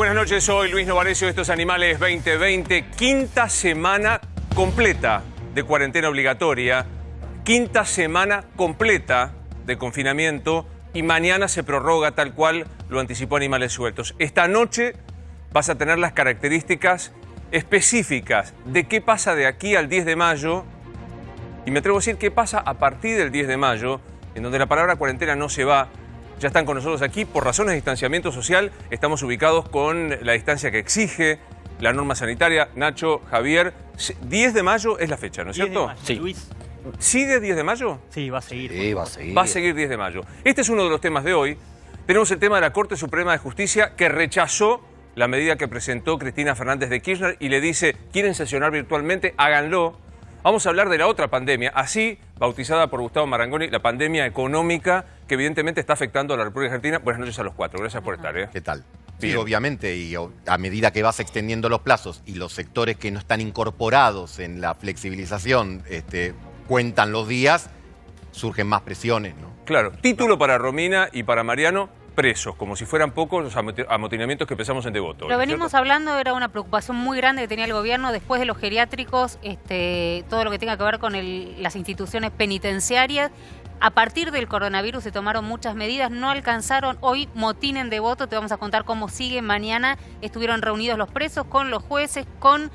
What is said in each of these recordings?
Buenas noches, soy Luis Novarecio, esto es Animales 2020, quinta semana completa de cuarentena obligatoria, quinta semana completa de confinamiento y mañana se prorroga tal cual lo anticipó Animales Sueltos. Esta noche vas a tener las características específicas de qué pasa de aquí al 10 de mayo y me atrevo a decir qué pasa a partir del 10 de mayo, en donde la palabra cuarentena no se va. Ya están con nosotros aquí por razones de distanciamiento social. Estamos ubicados con la distancia que exige la norma sanitaria. Nacho, Javier, 10 de mayo es la fecha, ¿no es cierto? Sí. Luis. ¿Sigue 10 de mayo? Sí, va a seguir. Sí, va a seguir. Va a seguir 10 de mayo. Este es uno de los temas de hoy. Tenemos el tema de la Corte Suprema de Justicia que rechazó la medida que presentó Cristina Fernández de Kirchner y le dice, ¿quieren sesionar virtualmente? Háganlo. Vamos a hablar de la otra pandemia, así bautizada por Gustavo Marangoni, la pandemia económica que evidentemente está afectando a la República Argentina. Buenas noches a los cuatro, gracias por estar. ¿Qué tal? Bien. Sí, obviamente, y a medida que vas extendiendo los plazos y los sectores que no están incorporados en la flexibilización cuentan los días, surgen más presiones, ¿no? Claro, título para Romina y para Mariano, presos, como si fueran pocos los amotinamientos que empezamos en Devoto. Lo venimos hablando, era una preocupación muy grande que tenía el gobierno después de los geriátricos, todo lo que tenga que ver con las instituciones penitenciarias. A partir del coronavirus se tomaron muchas medidas, no alcanzaron. Hoy motín en Devoto, te vamos a contar cómo sigue. Mañana estuvieron reunidos los presos con los jueces, con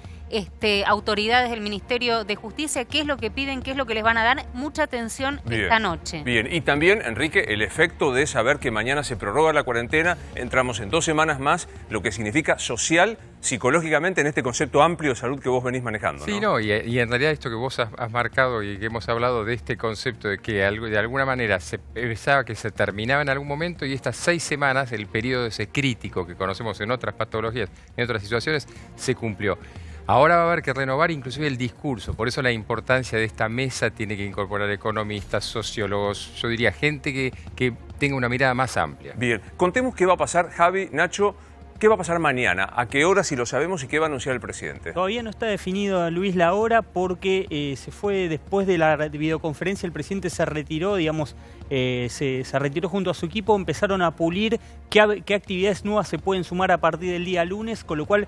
autoridades del Ministerio de Justicia. ¿Qué es lo que piden? ¿Qué es lo que les van a dar? Mucha atención esta noche. Bien, y también, Enrique, el efecto de saber que mañana se prorroga la cuarentena, entramos en 2 semanas más, lo que significa social, psicológicamente, en este concepto amplio de salud que vos venís manejando, ¿no? Sí, no, y en realidad esto que vos has marcado y que hemos hablado de este concepto de que de alguna manera se pensaba que se terminaba en algún momento y estas 6 semanas, el periodo ese crítico que conocemos en otras patologías, en otras situaciones, se cumplió. Ahora va a haber que renovar inclusive el discurso, por eso la importancia de esta mesa tiene que incorporar economistas, sociólogos, yo diría gente que tenga una mirada más amplia. Bien, contemos qué va a pasar, Javi, Nacho, qué va a pasar mañana, a qué hora si lo sabemos y qué va a anunciar el presidente. Todavía no está definido, Luis, la hora porque se fue después de la videoconferencia, el presidente se retiró, digamos, se retiró junto a su equipo, empezaron a pulir qué actividades nuevas se pueden sumar a partir del día lunes, con lo cual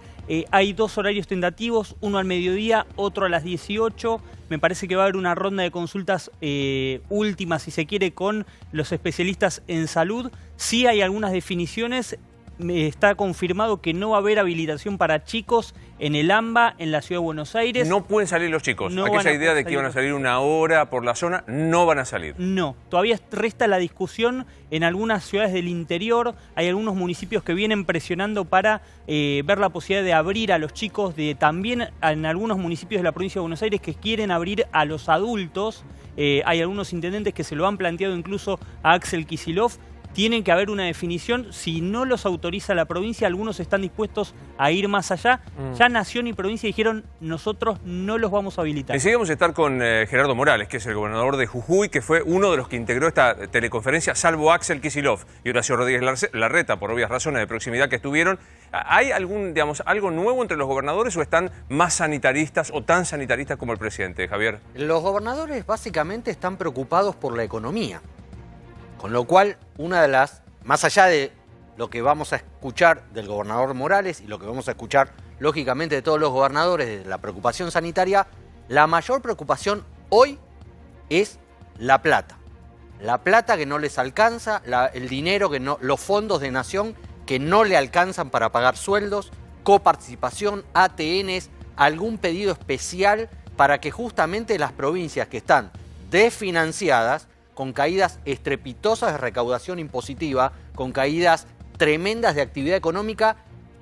hay 2 horarios tentativos, uno al mediodía, otro a las 18. Me parece que va a haber una ronda de consultas últimas, si se quiere, con los especialistas en salud. Sí hay algunas definiciones. Está confirmado que no va a haber habilitación para chicos en el AMBA, en la Ciudad de Buenos Aires. No pueden salir los chicos. No aquella idea de que iban a salir una hora por la zona, no van a salir. No, todavía resta la discusión en algunas ciudades del interior. Hay algunos municipios que vienen presionando para ver la posibilidad de abrir a los chicos. También en algunos municipios de la provincia de Buenos Aires que quieren abrir a los adultos. Hay algunos intendentes que se lo han planteado incluso a Axel Kicillof. Tienen que haber una definición, si no los autoriza la provincia, algunos están dispuestos a ir más allá. Ya Nación y provincia dijeron, nosotros no los vamos a habilitar. Enseguida vamos a estar con Gerardo Morales, que es el gobernador de Jujuy, que fue uno de los que integró esta teleconferencia, salvo Axel Kicillof y Horacio Rodríguez Larreta, por obvias razones de proximidad que estuvieron. ¿Hay algo nuevo entre los gobernadores o están más sanitaristas o tan sanitaristas como el presidente, Javier? Los gobernadores básicamente están preocupados por la economía. Con lo cual, más allá de lo que vamos a escuchar del gobernador Morales y lo que vamos a escuchar, lógicamente, de todos los gobernadores, de la preocupación sanitaria, la mayor preocupación hoy es la plata. La plata que no les alcanza, el dinero los fondos de Nación que no le alcanzan para pagar sueldos, coparticipación, ATNs, algún pedido especial para que justamente las provincias que están desfinanciadas, con caídas estrepitosas de recaudación impositiva, con caídas tremendas de actividad económica,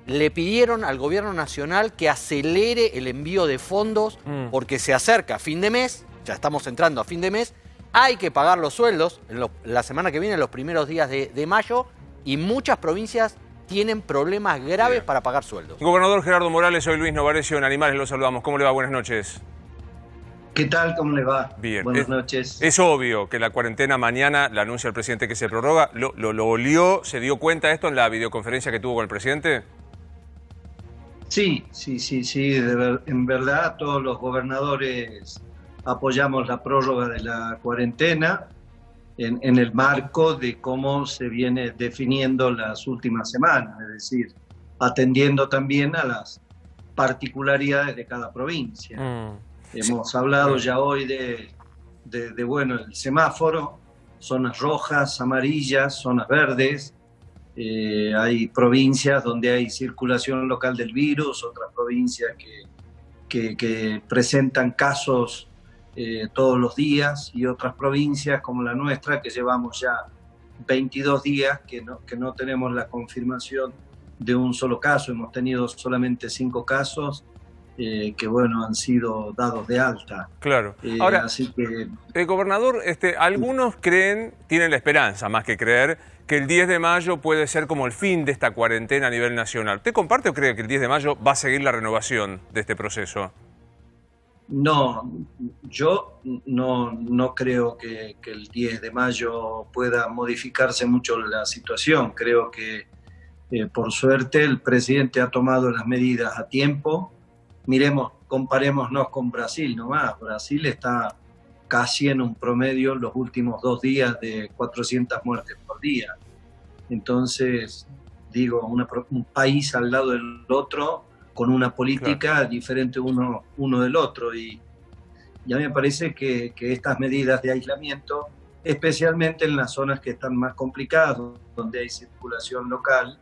le pidieron al gobierno nacional que acelere el envío de fondos porque se acerca fin de mes, ya estamos entrando a fin de mes, hay que pagar los sueldos la semana que viene, los primeros días de mayo, y muchas provincias tienen problemas graves para pagar sueldos. Gobernador Gerardo Morales, soy Luis Novarecio, en Animales lo saludamos. ¿Cómo le va? Buenas noches. ¿Qué tal? ¿Cómo le va? Bien. Buenas noches. Es obvio que la cuarentena mañana la anuncia el presidente que se prorroga. ¿Lo olió? ¿Se dio cuenta de esto en la videoconferencia que tuvo con el presidente? Sí. En verdad, todos los gobernadores apoyamos la prórroga de la cuarentena en el marco de cómo se viene definiendo las últimas semanas. Es decir, atendiendo también a las particularidades de cada provincia. Hemos hablado ya hoy bueno, el semáforo, zonas rojas, amarillas, zonas verdes. Hay provincias donde hay circulación local del virus, otras provincias que presentan casos todos los días, y otras provincias como la nuestra que llevamos ya 22 días que no tenemos la confirmación de un solo caso. Hemos tenido solamente 5 casos que, bueno, han sido dados de alta. Claro. Ahora, así que, gobernador, algunos tienen la esperanza, más que creer, que el 10 de mayo puede ser como el fin de esta cuarentena a nivel nacional. ¿Usted comparte o cree que el 10 de mayo va a seguir la renovación de este proceso? No, yo no creo que el 10 de mayo pueda modificarse mucho la situación. Creo que, por suerte, el presidente ha tomado las medidas a tiempo. Comparémonos con Brasil nomás. Brasil está casi en un promedio los últimos 2 días de 400 muertes por día. Entonces, digo, un país al lado del otro, con una política diferente uno del otro. Y a mí me parece que estas medidas de aislamiento, especialmente en las zonas que están más complicadas, donde hay circulación local,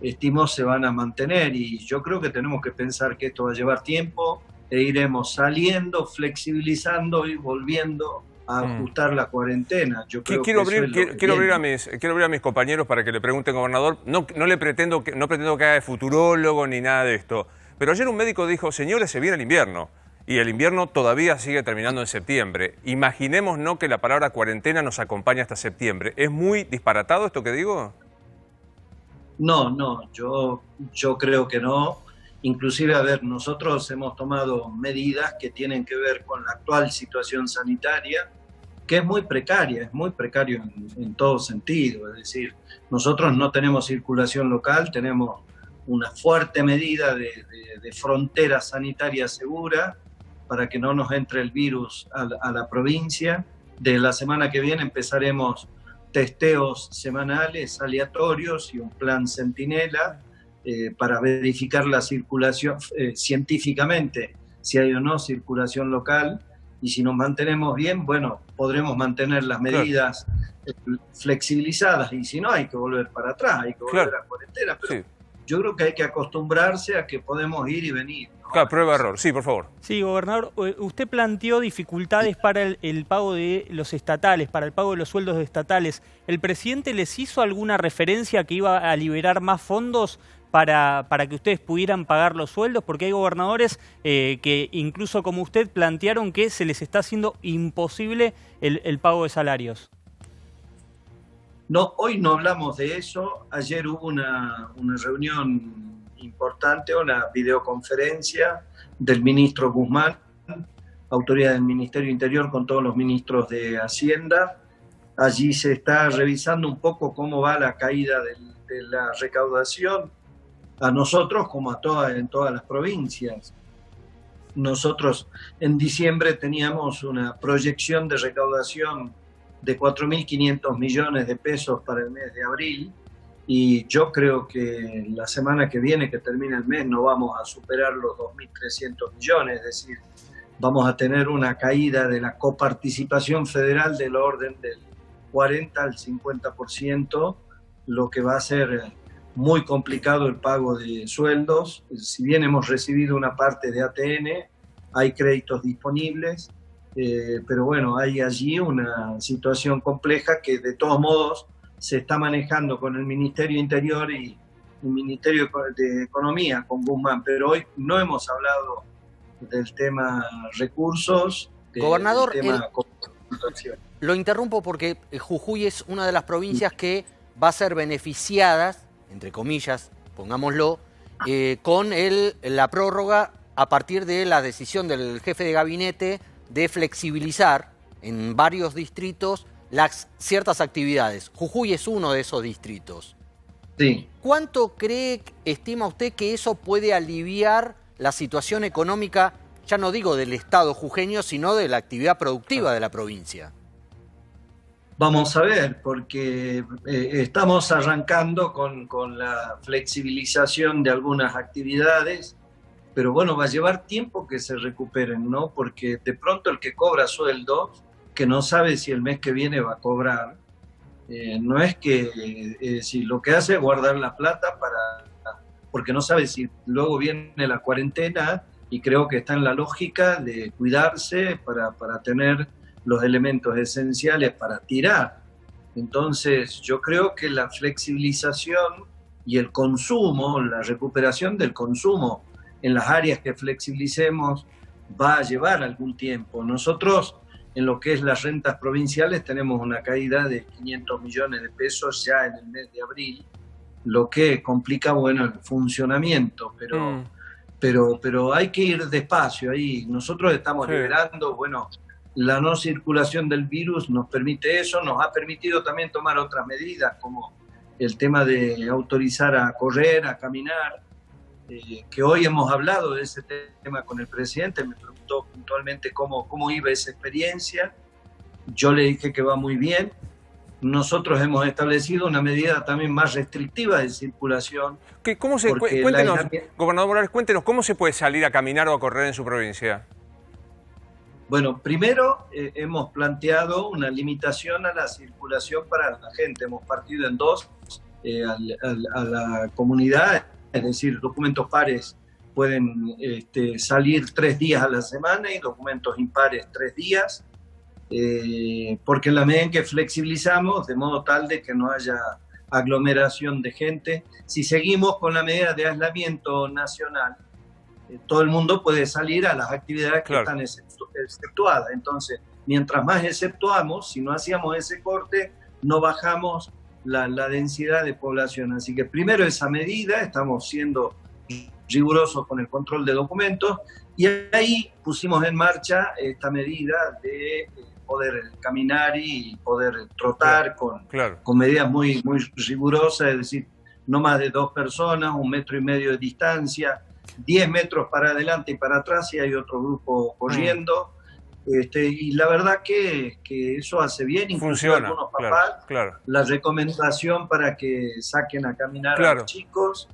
estimo se van a mantener. Y yo creo que tenemos que pensar que esto va a llevar tiempo e iremos saliendo, flexibilizando y volviendo a ajustar la cuarentena. Yo creo quiero abrir a mis compañeros para que le pregunten, gobernador. No pretendo que haga de futurólogo ni nada de esto, pero ayer un médico dijo: señores, se viene el invierno, y el invierno todavía sigue terminando en septiembre. Imaginemos no que la palabra cuarentena nos acompaña hasta septiembre. ¿Es muy disparatado esto que digo? No, yo creo que no. Inclusive, a ver, nosotros hemos tomado medidas que tienen que ver con la actual situación sanitaria, que es muy precario en todo sentido. Es decir, nosotros no tenemos circulación local, tenemos una fuerte medida de frontera sanitaria segura para que no nos entre el virus a la provincia. De la semana que viene empezaremos testeos semanales aleatorios y un plan centinela para verificar la circulación científicamente, si hay o no circulación local. Y si nos mantenemos bien, bueno, podremos mantener las medidas flexibilizadas, y si no, hay que volver para atrás, hay que volver a cuarentena. Pero yo creo que hay que acostumbrarse a que podemos ir y venir, ¿no? Claro, prueba-error. Sí, por favor. Sí, gobernador, usted planteó dificultades para el pago de los estatales, para el pago de los sueldos estatales. ¿El presidente les hizo alguna referencia que iba a liberar más fondos para que ustedes pudieran pagar los sueldos? Porque hay gobernadores que, incluso como usted, plantearon que se les está haciendo imposible el pago de salarios. No, hoy no hablamos de eso. Ayer hubo una reunión importante, una videoconferencia del ministro Guzmán, autoridad del Ministerio Interior, con todos los ministros de Hacienda. Allí se está revisando un poco cómo va la caída de la recaudación, a nosotros como en todas las provincias. Nosotros en diciembre teníamos una proyección de recaudación de 4.500 millones de pesos para el mes de abril, y yo creo que la semana que viene, que termina el mes, no vamos a superar los 2.300 millones, es decir, vamos a tener una caída de la coparticipación federal del orden del 40 al 50%, lo que va a ser muy complicado el pago de sueldos. Si bien hemos recibido una parte de ATN, hay créditos disponibles, pero bueno, hay allí una situación compleja que de todos modos se está manejando con el Ministerio Interior y el Ministerio de Economía, con Guzmán, pero hoy no hemos hablado del tema recursos, Gobernador, del tema lo interrumpo porque Jujuy es una de las provincias que va a ser beneficiadas, entre comillas, pongámoslo, con la prórroga a partir de la decisión del jefe de gabinete de flexibilizar en varios distritos ciertas actividades. Jujuy es uno de esos distritos. Sí. ¿Cuánto estima usted que eso puede aliviar la situación económica, ya no digo del Estado jujeño, sino de la actividad productiva de la provincia? Vamos a ver, porque estamos arrancando con la flexibilización de algunas actividades, pero bueno, va a llevar tiempo que se recuperen, ¿no? Porque de pronto el que cobra sueldo, que no sabe si el mes que viene va a cobrar, no es que si lo que hace es guardar la plata porque no sabe si luego viene la cuarentena, y creo que está en la lógica de cuidarse para tener los elementos esenciales para tirar. Entonces yo creo que la flexibilización y el consumo, la recuperación del consumo en las áreas que flexibilicemos va a llevar algún tiempo. Nosotros en lo que es las rentas provinciales tenemos una caída de 500 millones de pesos ya en el mes de abril, lo que complica, bueno, el funcionamiento, pero hay que ir despacio ahí. Nosotros estamos liberando, bueno, la no circulación del virus nos permite eso, nos ha permitido también tomar otras medidas, como el tema de autorizar a correr, a caminar, que hoy hemos hablado de ese tema con el presidente, me preguntó puntualmente cómo iba esa experiencia, yo le dije que va muy bien. Nosotros hemos establecido una medida también más restrictiva de circulación. Cuéntenos, gobernador Morales, cuéntenos, ¿cómo se puede salir a caminar o a correr en su provincia? Bueno, primero hemos planteado una limitación a la circulación para la gente. Hemos partido en dos a la comunidad, es decir, documentos pares pueden salir 3 días a la semana y documentos impares 3 días, porque en la medida en que flexibilizamos, de modo tal de que no haya aglomeración de gente, si seguimos con la medida de aislamiento nacional, todo el mundo puede salir a las actividades que están exceptuadas. Entonces, mientras más exceptuamos, si no hacíamos ese corte, no bajamos la densidad de población. Así que primero esa medida, estamos siendo rigurosos con el control de documentos, y ahí pusimos en marcha esta medida de poder caminar y poder trotar con medidas muy rigurosas, es decir, no más de 2 personas, 1,5 metros de distancia, 10 metros para adelante y para atrás si hay otro grupo corriendo. Y la verdad que eso hace bien, incluso algunos papás, la recomendación para que saquen a caminar a los chicos.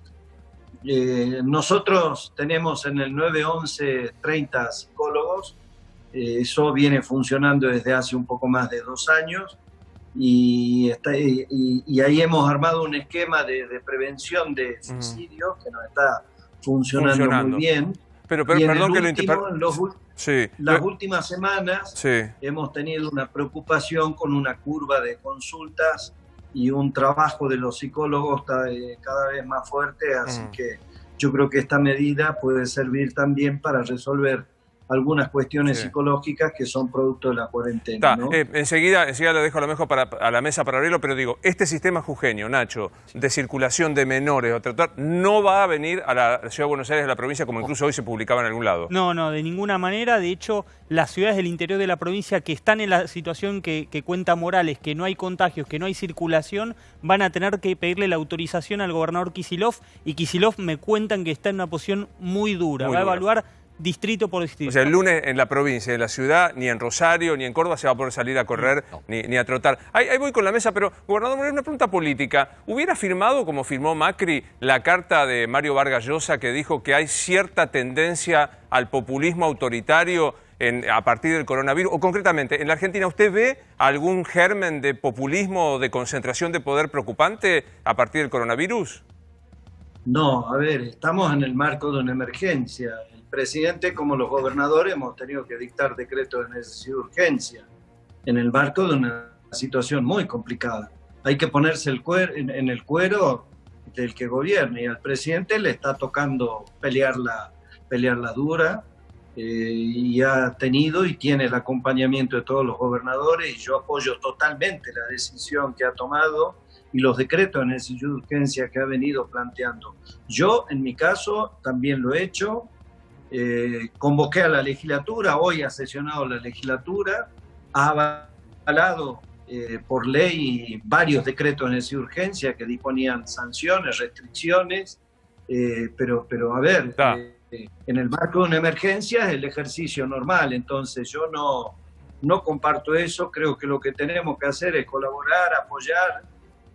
Nosotros tenemos en el 911 30 psicólogos, eso viene funcionando desde hace un poco más de 2 años, y ahí hemos armado un esquema de prevención de suicidios que nos está funcionando muy bien. Pero perdón que lo las últimas semanas hemos tenido una preocupación con una curva de consultas y un trabajo de los psicólogos cada vez más fuerte, así que yo creo que esta medida puede servir también para resolver algunas cuestiones psicológicas que son producto de la cuarentena, ¿no? Enseguida le dejo a la mesa para abrirlo, pero digo, este sistema jujeño, Nacho, de circulación de menores o tratar, no va a venir a la Ciudad de Buenos Aires, a la provincia, como incluso hoy se publicaba en algún lado. No, de ninguna manera. De hecho, las ciudades del interior de la provincia que están en la situación que cuenta Morales, que no hay contagios, que no hay circulación, van a tener que pedirle la autorización al gobernador Kicillof, y Kicillof me cuentan que está en una posición muy dura. Va a evaluar distrito por distrito. O sea, el lunes en la provincia, en la ciudad, ni en Rosario, ni en Córdoba se va a poder salir a correr, ni a trotar. Ahí voy con la mesa, pero, gobernador Morales, una pregunta política. ¿Hubiera firmado, como firmó Macri, la carta de Mario Vargas Llosa que dijo que hay cierta tendencia al populismo autoritario a partir del coronavirus? O concretamente, en la Argentina, ¿usted ve algún germen de populismo o de concentración de poder preocupante a partir del coronavirus? No, a ver, estamos en el marco de una emergencia. El presidente, como los gobernadores, hemos tenido que dictar decretos de necesidad de urgencia en el marco de una situación muy complicada. Hay que ponerse en el cuero del que gobierna, y al presidente le está tocando pelearla dura, y ha tenido y tiene el acompañamiento de todos los gobernadores, y yo apoyo totalmente la decisión que ha tomado y los decretos de necesidad de urgencia que ha venido planteando. Yo, en mi caso, también lo he hecho. Convoqué a la legislatura, hoy ha sesionado la legislatura, ha avalado por ley varios decretos de necesidad de urgencia que disponían sanciones, restricciones, pero a ver, en el marco de una emergencia es el ejercicio normal, entonces yo no comparto eso, creo que lo que tenemos que hacer es colaborar, apoyar,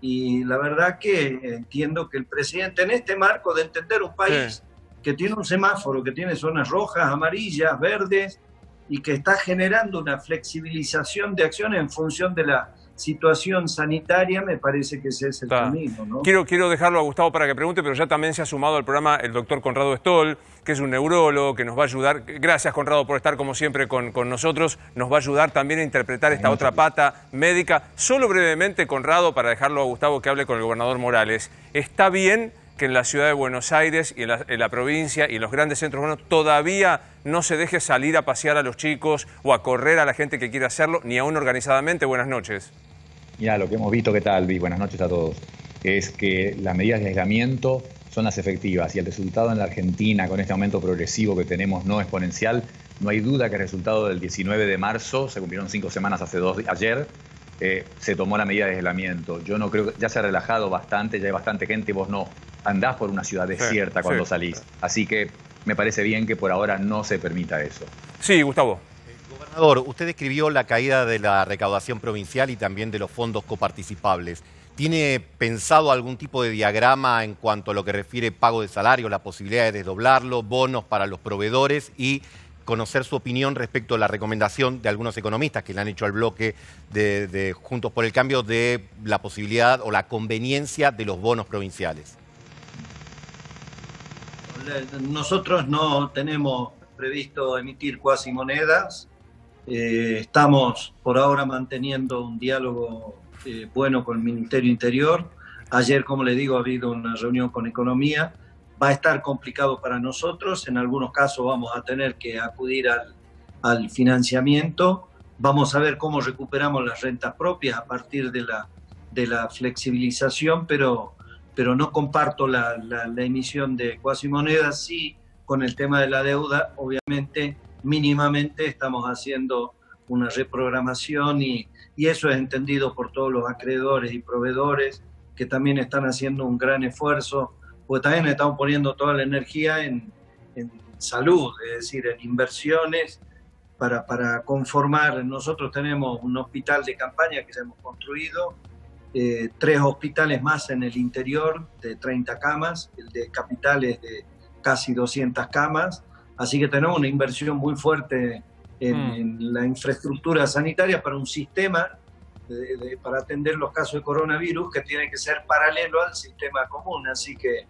y la verdad que entiendo que el presidente, en este marco de entender un país que tiene un semáforo, que tiene zonas rojas, amarillas, verdes, y que está generando una flexibilización de acciones en función de la situación sanitaria, me parece que ese es el camino, ¿no? Quiero dejarlo a Gustavo para que pregunte, pero ya también se ha sumado al programa el doctor Conrado Stoll, que es un neurólogo que nos va a ayudar. Gracias, Conrado, por estar como siempre con nosotros. Nos va a ayudar también a interpretar esta otra pata médica. Solo brevemente, Conrado, para dejarlo a Gustavo que hable con el gobernador Morales. ¿Está bien que en la ciudad de Buenos Aires y en la provincia y en los grandes centros urbanos todavía no se deje salir a pasear a los chicos o a correr a la gente que quiera hacerlo, ni aún organizadamente? Buenas noches. Mira, lo que hemos visto, ¿qué tal, Vi? Buenas noches a todos. Es que las medidas de aislamiento son las efectivas y el resultado en la Argentina, con este aumento progresivo que tenemos, no exponencial, no hay duda que el resultado del 19 de marzo, se cumplieron 5 semanas ayer, se tomó la medida de aislamiento. Yo no creo que ya se ha relajado bastante, ya hay bastante gente, vos no andás por una ciudad desierta cuando salís. Así que me parece bien que por ahora no se permita eso. Sí, Gustavo. Gobernador, usted describió la caída de la recaudación provincial y también de los fondos coparticipables. ¿Tiene pensado algún tipo de diagrama en cuanto a lo que refiere pago de salario, la posibilidad de desdoblarlo, bonos para los proveedores y conocer su opinión respecto a la recomendación de algunos economistas que le han hecho al bloque de Juntos por el Cambio de la posibilidad o la conveniencia de los bonos provinciales? Nosotros no tenemos previsto emitir cuasimonedas. Estamos por ahora manteniendo un diálogo bueno con el Ministerio Interior. Ayer, como le digo, ha habido una reunión con Economía. Va a estar complicado para nosotros. En algunos casos vamos a tener que acudir al financiamiento. Vamos a ver cómo recuperamos las rentas propias a partir de la flexibilización, pero no comparto la emisión de cuasimonedas. Sí, con el tema de la deuda, obviamente, mínimamente estamos haciendo una reprogramación y eso es entendido por todos los acreedores y proveedores que también están haciendo un gran esfuerzo, porque también estamos poniendo toda la energía en salud, es decir, en inversiones para conformar. Nosotros tenemos un hospital de campaña que ya hemos construido, 3 hospitales más en el interior de 30 camas, el de Capital es de casi 200 camas, así que tenemos una inversión muy fuerte en la infraestructura sanitaria para un sistema para atender los casos de coronavirus que tiene que ser paralelo al sistema común, así que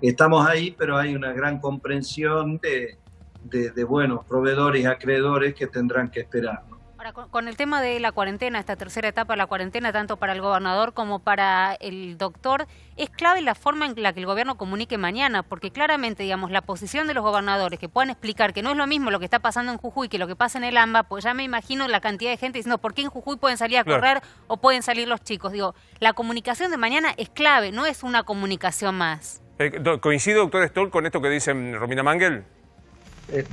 estamos ahí, pero hay una gran comprensión de buenos proveedores y acreedores que tendrán que esperar, ¿no? Ahora, con el tema de la cuarentena, esta tercera etapa de la cuarentena, tanto para el gobernador como para el doctor, es clave la forma en la que el gobierno comunique mañana, porque claramente, digamos, la posición de los gobernadores que puedan explicar que no es lo mismo lo que está pasando en Jujuy que lo que pasa en el AMBA, pues ya me imagino la cantidad de gente diciendo, ¿por qué en Jujuy pueden salir a correr o pueden salir los chicos? Digo, la comunicación de mañana es clave, no es una comunicación más. ¿Coincide, doctor Stoll, con esto que dice Romina Mangel?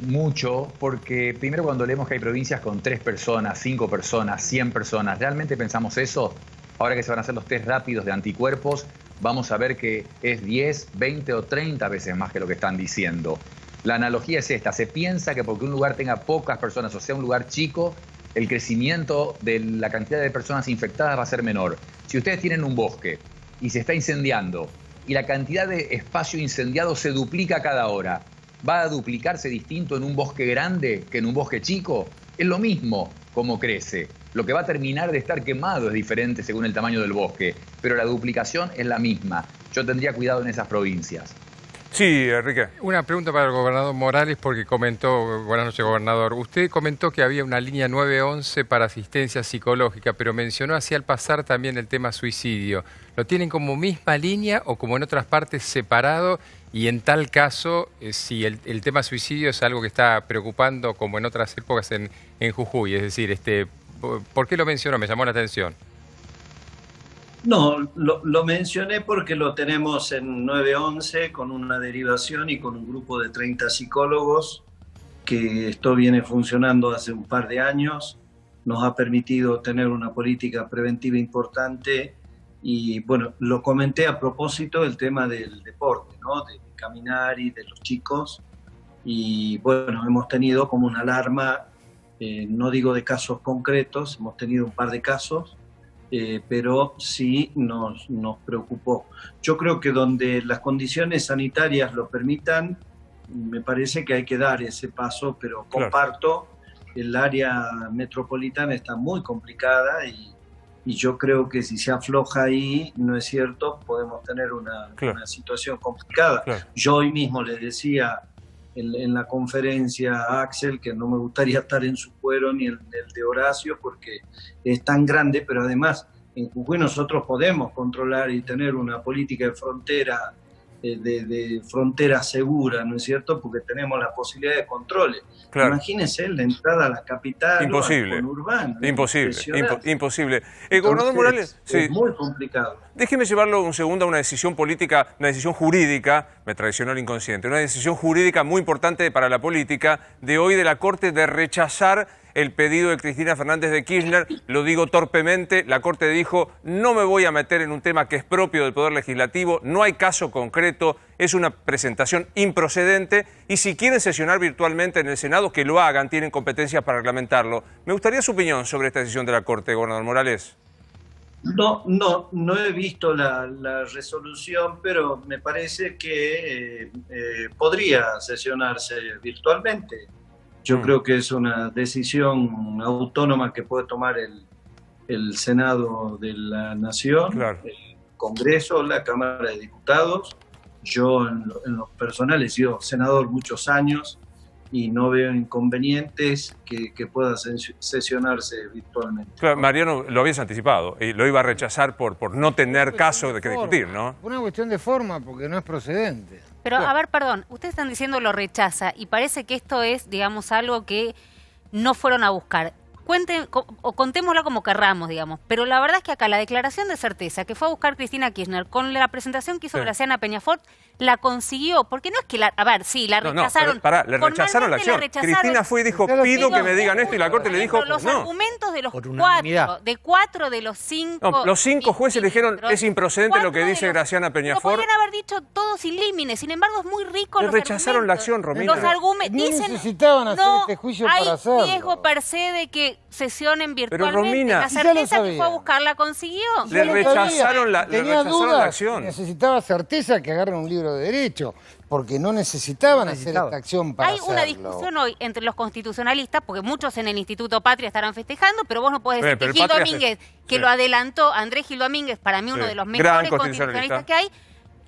Mucho, porque primero cuando leemos que hay provincias con 3 personas, 5 personas, 100 personas, ¿realmente pensamos eso? Ahora que se van a hacer los test rápidos de anticuerpos, vamos a ver que es 10, 20 o 30 veces más que lo que están diciendo. La analogía es esta, se piensa que porque un lugar tenga pocas personas, o sea, un lugar chico, el crecimiento de la cantidad de personas infectadas va a ser menor. Si ustedes tienen un bosque y se está incendiando y la cantidad de espacio incendiado se duplica cada hora, ¿va a duplicarse distinto en un bosque grande que en un bosque chico? Es lo mismo como crece. Lo que va a terminar de estar quemado es diferente según el tamaño del bosque, pero la duplicación es la misma. Yo tendría cuidado en esas provincias. Sí, Enrique. Una pregunta para el gobernador Morales, porque comentó, buenas noches, gobernador, usted comentó que había una línea 911 para asistencia psicológica, pero mencionó hacia al pasar también el tema suicidio. ¿Lo tienen como misma línea o como en otras partes separado? Y en tal caso, si el tema suicidio es algo que está preocupando como en otras épocas en Jujuy, es decir, ¿por qué lo mencionó? Me llamó la atención. No, lo mencioné porque lo tenemos en 911 con una derivación y con un grupo de 30 psicólogos, que esto viene funcionando hace un par de años, nos ha permitido tener una política preventiva importante y bueno, lo comenté a propósito del tema del deporte, ¿no? De caminar y de los chicos y bueno, hemos tenido como una alarma no digo de casos concretos, hemos tenido un par de casos, pero sí nos preocupó. Yo creo que donde las condiciones sanitarias lo permitan, me parece que hay que dar ese paso, pero comparto, el área metropolitana está muy complicada y yo creo que si se afloja ahí, no es cierto, podemos tener una situación complicada. Yo hoy mismo le decía en la conferencia a Axel que no me gustaría estar en su cuero ni el de Horacio porque es tan grande, pero además en Jujuy nosotros podemos controlar y tener una política de frontera, de frontera segura, ¿no es cierto? Porque tenemos la posibilidad de controles. Imagínense la entrada a la capital, imposible, al conurbano. Imposible. Gobernador Morales, es muy complicado. Déjeme llevarlo un segundo a una decisión política, una decisión jurídica, me traicionó el inconsciente, una decisión jurídica muy importante para la política de hoy de la Corte de rechazar el pedido de Cristina Fernández de Kirchner. Lo digo torpemente, la Corte dijo, no me voy a meter en un tema que es propio del Poder Legislativo, no hay caso concreto, es una presentación improcedente y si quieren sesionar virtualmente en el Senado, que lo hagan, tienen competencias para reglamentarlo. Me gustaría su opinión sobre esta decisión de la Corte, gobernador Morales. No he visto la resolución, pero me parece que podría sesionarse virtualmente. Yo creo que es una decisión autónoma que puede tomar el Senado de la Nación, el Congreso, la Cámara de Diputados. Yo en lo personal he sido senador muchos años y no veo inconvenientes que pueda sesionarse virtualmente. Claro, Mariano, lo habías anticipado y lo iba a rechazar por no tener caso de que discutir, ¿no? Una cuestión de forma, porque no es procedente. Pero, a ver, perdón, ustedes están diciendo lo rechaza y parece que esto es, digamos, algo que no fueron a buscar. Contémoslo como querramos, digamos. Pero la verdad es que acá la declaración de certeza que fue a buscar Cristina Kirchner con la presentación que hizo Graciana Peñafort, la consiguió. Porque no es que la... A ver, sí, la rechazaron. Le rechazaron la acción. Cristina fue y dijo, pido que me digan esto, y la Corte le dijo, los no. argumentos de los cuatro de los cinco... No, los 5 jueces le dijeron, es improcedente lo que dice Graciana Peñafort. Lo podrían haber dicho todo sin límites. Sin embargo, es muy rico los rechazaron la acción, Romina. Los argumentos... No necesitaban hacer este juicio para hacerlo. Hay riesgo per se de que sesionen virtualmente. Pero Romina, la certeza que fue a buscar la consiguió. Le rechazaron la acción. Necesitaba certeza que agarren un libro de derecho, porque no necesitaban hacer esta acción para hacerlo. Hay una discusión hoy entre los constitucionalistas, porque muchos en el Instituto Patria estarán festejando, pero vos no podés decir que Gil Domínguez, que lo adelantó, Andrés Gil Domínguez, para mí uno de los mejores constitucionalistas que hay,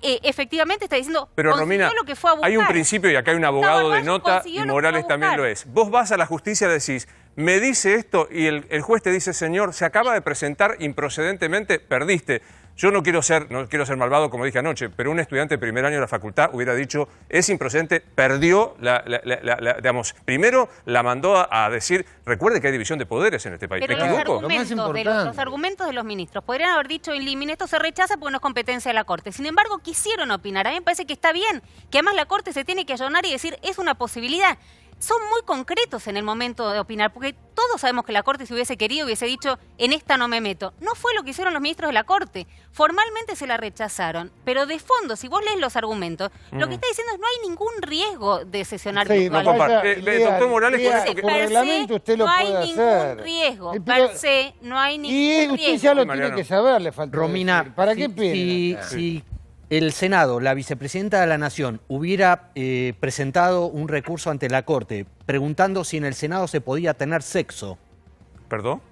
efectivamente está diciendo, pero Romina, lo que fue a buscar. Hay un principio y acá hay un abogado de nota y Morales también lo es. Vos vas a la justicia y decís, me dice esto y el juez te dice, señor, se acaba de presentar improcedentemente, perdiste. Yo no quiero ser malvado, como dije anoche, pero un estudiante de primer año de la facultad hubiera dicho, es improcedente, perdió, digamos, primero la mandó a decir, recuerde que hay división de poderes en este país. Pero ¿Me equivoco? los argumentos de los ministros podrían haber dicho en límite, esto se rechaza porque no es competencia de la Corte. Sin embargo, quisieron opinar. A mí me parece que está bien, que además la Corte se tiene que allanar y decir, es una posibilidad. Son muy concretos en el momento de opinar, porque todos sabemos que la Corte, si hubiese querido, hubiese dicho, en esta no me meto. No fue lo que hicieron los ministros de la Corte. Formalmente se la rechazaron, pero de fondo, si vos lees los argumentos, lo que está diciendo es no hay ningún riesgo de sesionar virtualmente. Doctor Morales, por reglamento usted lo puede hacer. No hay ningún riesgo, per se, no hay ningún riesgo. Y usted ya lo tiene que saber, le falta Romina, decir. ¿Para qué pide? Si el Senado, la vicepresidenta de la Nación, hubiera presentado un recurso ante la Corte preguntando si en el Senado se podía tener sexo. ¿Perdón?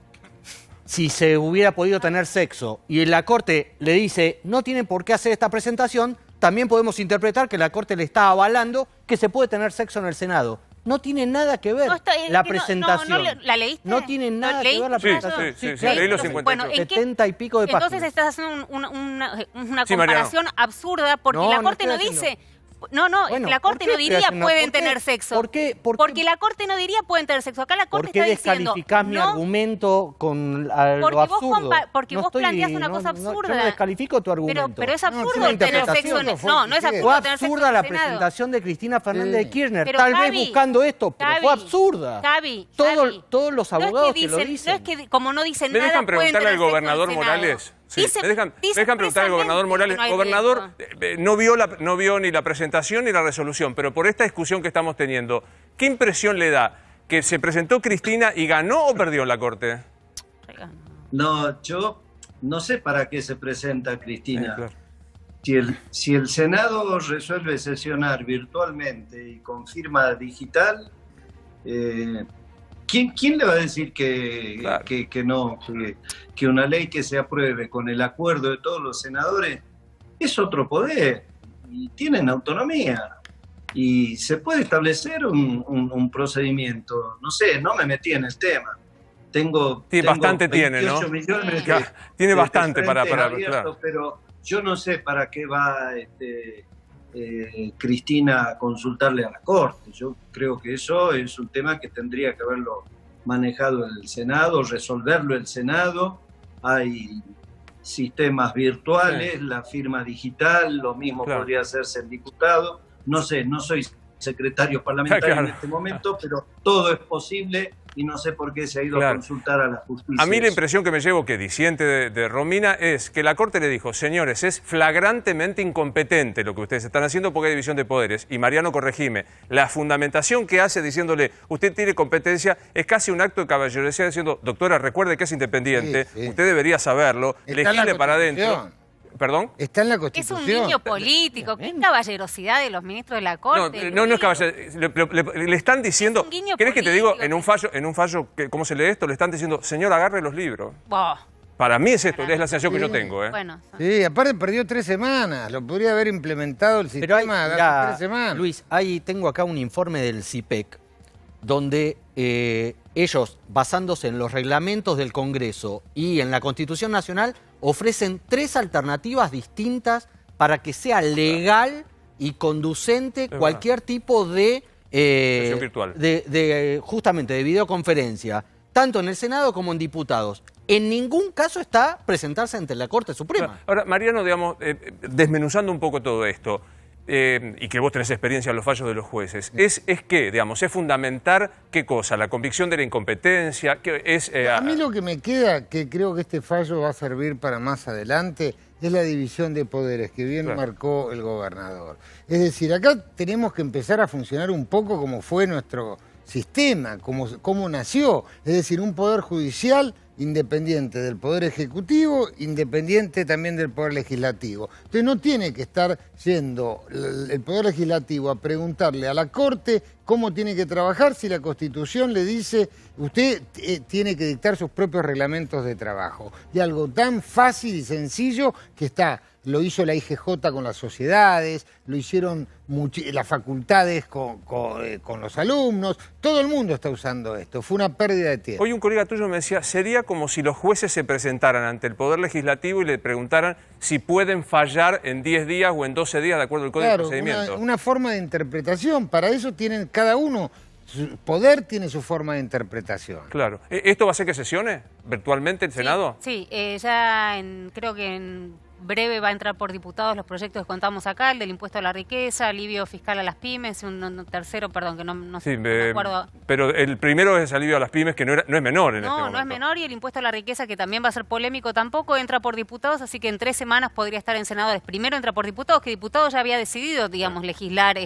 Si se hubiera podido tener sexo y la Corte le dice no tienen por qué hacer esta presentación, también podemos interpretar que la Corte le está avalando que se puede tener sexo en el Senado. No tiene nada que ver la presentación. ¿La leíste? No tiene nada que ver la presentación. Sí, leí los 50. Bueno, 70 y pico de páginas. Entonces estás haciendo una comparación absurda porque la Corte no dice... Bueno, la Corte no diría pueden tener sexo. ¿Por qué? Porque la Corte no diría pueden tener sexo. Acá la Corte está diciendo... ¿Por qué descalificás mi argumento con lo absurdo? Porque vos planteás una cosa absurda. Yo no descalifico tu argumento. Pero es absurdo tener sexo en el... No es absurdo fue tener sexo absurda en la el Senado. presentación de Cristina Fernández de Kirchner. Pero, Tal vez buscando esto, pero fue absurda. Todos los abogados te lo dicen. No es que como no dicen nada... ¿Me dejan preguntarle al gobernador Morales? Sí, me dejan preguntar al gobernador Morales. Gobernador, no vio ni la presentación ni la resolución, pero por esta discusión que estamos teniendo, ¿qué impresión le da que se presentó Cristina y ganó o perdió en la Corte. No, yo no sé para qué se presenta Cristina. Claro. Si el Senado resuelve sesionar virtualmente y con firma digital, ¿quién le va a decir Claro. que una ley que se apruebe con el acuerdo de todos los senadores es otro poder y tienen autonomía? Y se puede establecer un procedimiento. No sé, no me metí en el tema. Tengo bastante 28 tiene, ¿no? millones Tiene bastante para abiertos, claro. pero yo no sé para qué va Cristina a consultarle a la Corte. Yo creo que eso es un tema que tendría que haberlo manejado el Senado, resolverlo el Senado. Hay sistemas virtuales, la firma digital, lo mismo podría hacerse el diputado. No sé, no soy secretario parlamentario en este momento, pero todo es posible y no sé por qué se ha ido a consultar a la justicia. A mí la impresión que me llevo, que disiente de Romina, es que la Corte le dijo, señores, es flagrantemente incompetente lo que ustedes están haciendo porque hay división de poderes. Y Mariano, corregime, la fundamentación que hace diciéndole, usted tiene competencia, es casi un acto de caballerosidad diciendo, doctora, recuerde que es independiente, usted debería saberlo, legisle para adentro. ¿Perdón? Está en la Es Constitución. un guiño político. ¿Qué caballerosidad de los ministros de la Corte? No es caballerosidad. Le están diciendo, ¿querés que te digo, en un fallo, ¿cómo se lee esto? Le están diciendo, señor, agarre los libros. Para mí es esto, es la sensación que yo tengo. Bueno, sí, aparte perdió 3 semanas. Lo podría haber implementado el sistema hace 3 semanas. Luis, tengo acá un informe del CIPEC donde ellos, basándose en los reglamentos del Congreso y en la Constitución Nacional, ofrecen 3 alternativas distintas para que sea legal y conducente cualquier tipo de, virtual. justamente de videoconferencia, tanto en el Senado como en diputados. En ningún caso está presentarse ante la Corte Suprema. Ahora, Mariano, digamos, desmenuzando un poco todo esto, y que vos tenés experiencia en los fallos de los jueces, es que, digamos, es fundamentar qué cosa, la convicción de la incompetencia, a mí lo que me queda, que creo que este fallo va a servir para más adelante, es la división de poderes que bien marcó el gobernador. Es decir, acá tenemos que empezar a funcionar un poco como fue nuestro sistema, como nació, es decir, un poder judicial independiente del Poder Ejecutivo, independiente también del Poder Legislativo. Entonces no tiene que estar yendo el Poder Legislativo a preguntarle a la Corte cómo tiene que trabajar si la Constitución le dice usted tiene que dictar sus propios reglamentos de trabajo. Y algo tan fácil y sencillo que lo hizo la IGJ con las sociedades, lo hicieron las facultades con los alumnos, todo el mundo está usando esto, fue una pérdida de tiempo. Hoy un colega tuyo me decía, sería como si los jueces se presentaran ante el Poder Legislativo y le preguntaran si pueden fallar en 10 días o en 12 días de acuerdo al Código de Procedimiento. Una forma de interpretación, para eso tienen cada uno, su poder tiene su forma de interpretación. Claro. ¿Esto va a hacer que sesione virtualmente el Senado? Sí, creo que en breve va a entrar por diputados los proyectos que contamos acá, el del impuesto a la riqueza, alivio fiscal a las pymes, un tercero, perdón, que no sé, no me acuerdo. Pero el primero es alivio a las pymes, que no es menor en este momento. No es menor, y el impuesto a la riqueza, que también va a ser polémico, tampoco entra por diputados, así que en 3 semanas podría estar en senadores. Primero entra por diputados, que diputados ya había decidido, digamos, legislar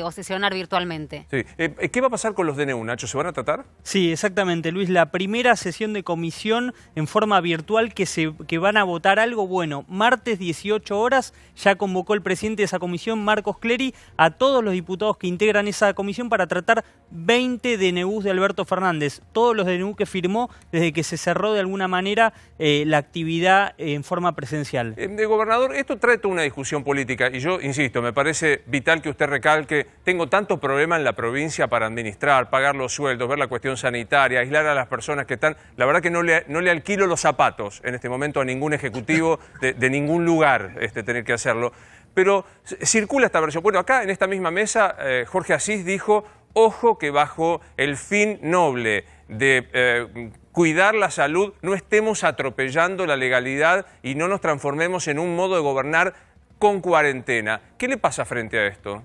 o sesionar virtualmente. Sí. ¿Qué va a pasar con los DNU, Nacho? ¿Se van a tratar? Sí, exactamente, Luis. La primera sesión de comisión en forma virtual que van a votar algo bueno. Martes 18 horas ya convocó el presidente de esa comisión, Marcos Clery, a todos los diputados que integran esa comisión para tratar 20 DNUs de Alberto Fernández. Todos los DNU que firmó desde que se cerró de alguna manera la actividad en forma presencial. Gobernador, esto trae toda una discusión política y yo, insisto, me parece vital que usted recalque, tengo tantos problemas en la provincia para administrar, pagar los sueldos, ver la cuestión sanitaria, aislar a las personas que están... La verdad que no le alquilo los zapatos en este momento a ningún ejecutivo de ningún lugar tener que hacerlo. Pero circula esta versión. Bueno, acá en esta misma mesa, Jorge Asís dijo, ojo que bajo el fin noble de cuidar la salud, no estemos atropellando la legalidad y no nos transformemos en un modo de gobernar con cuarentena. ¿Qué le pasa frente a esto?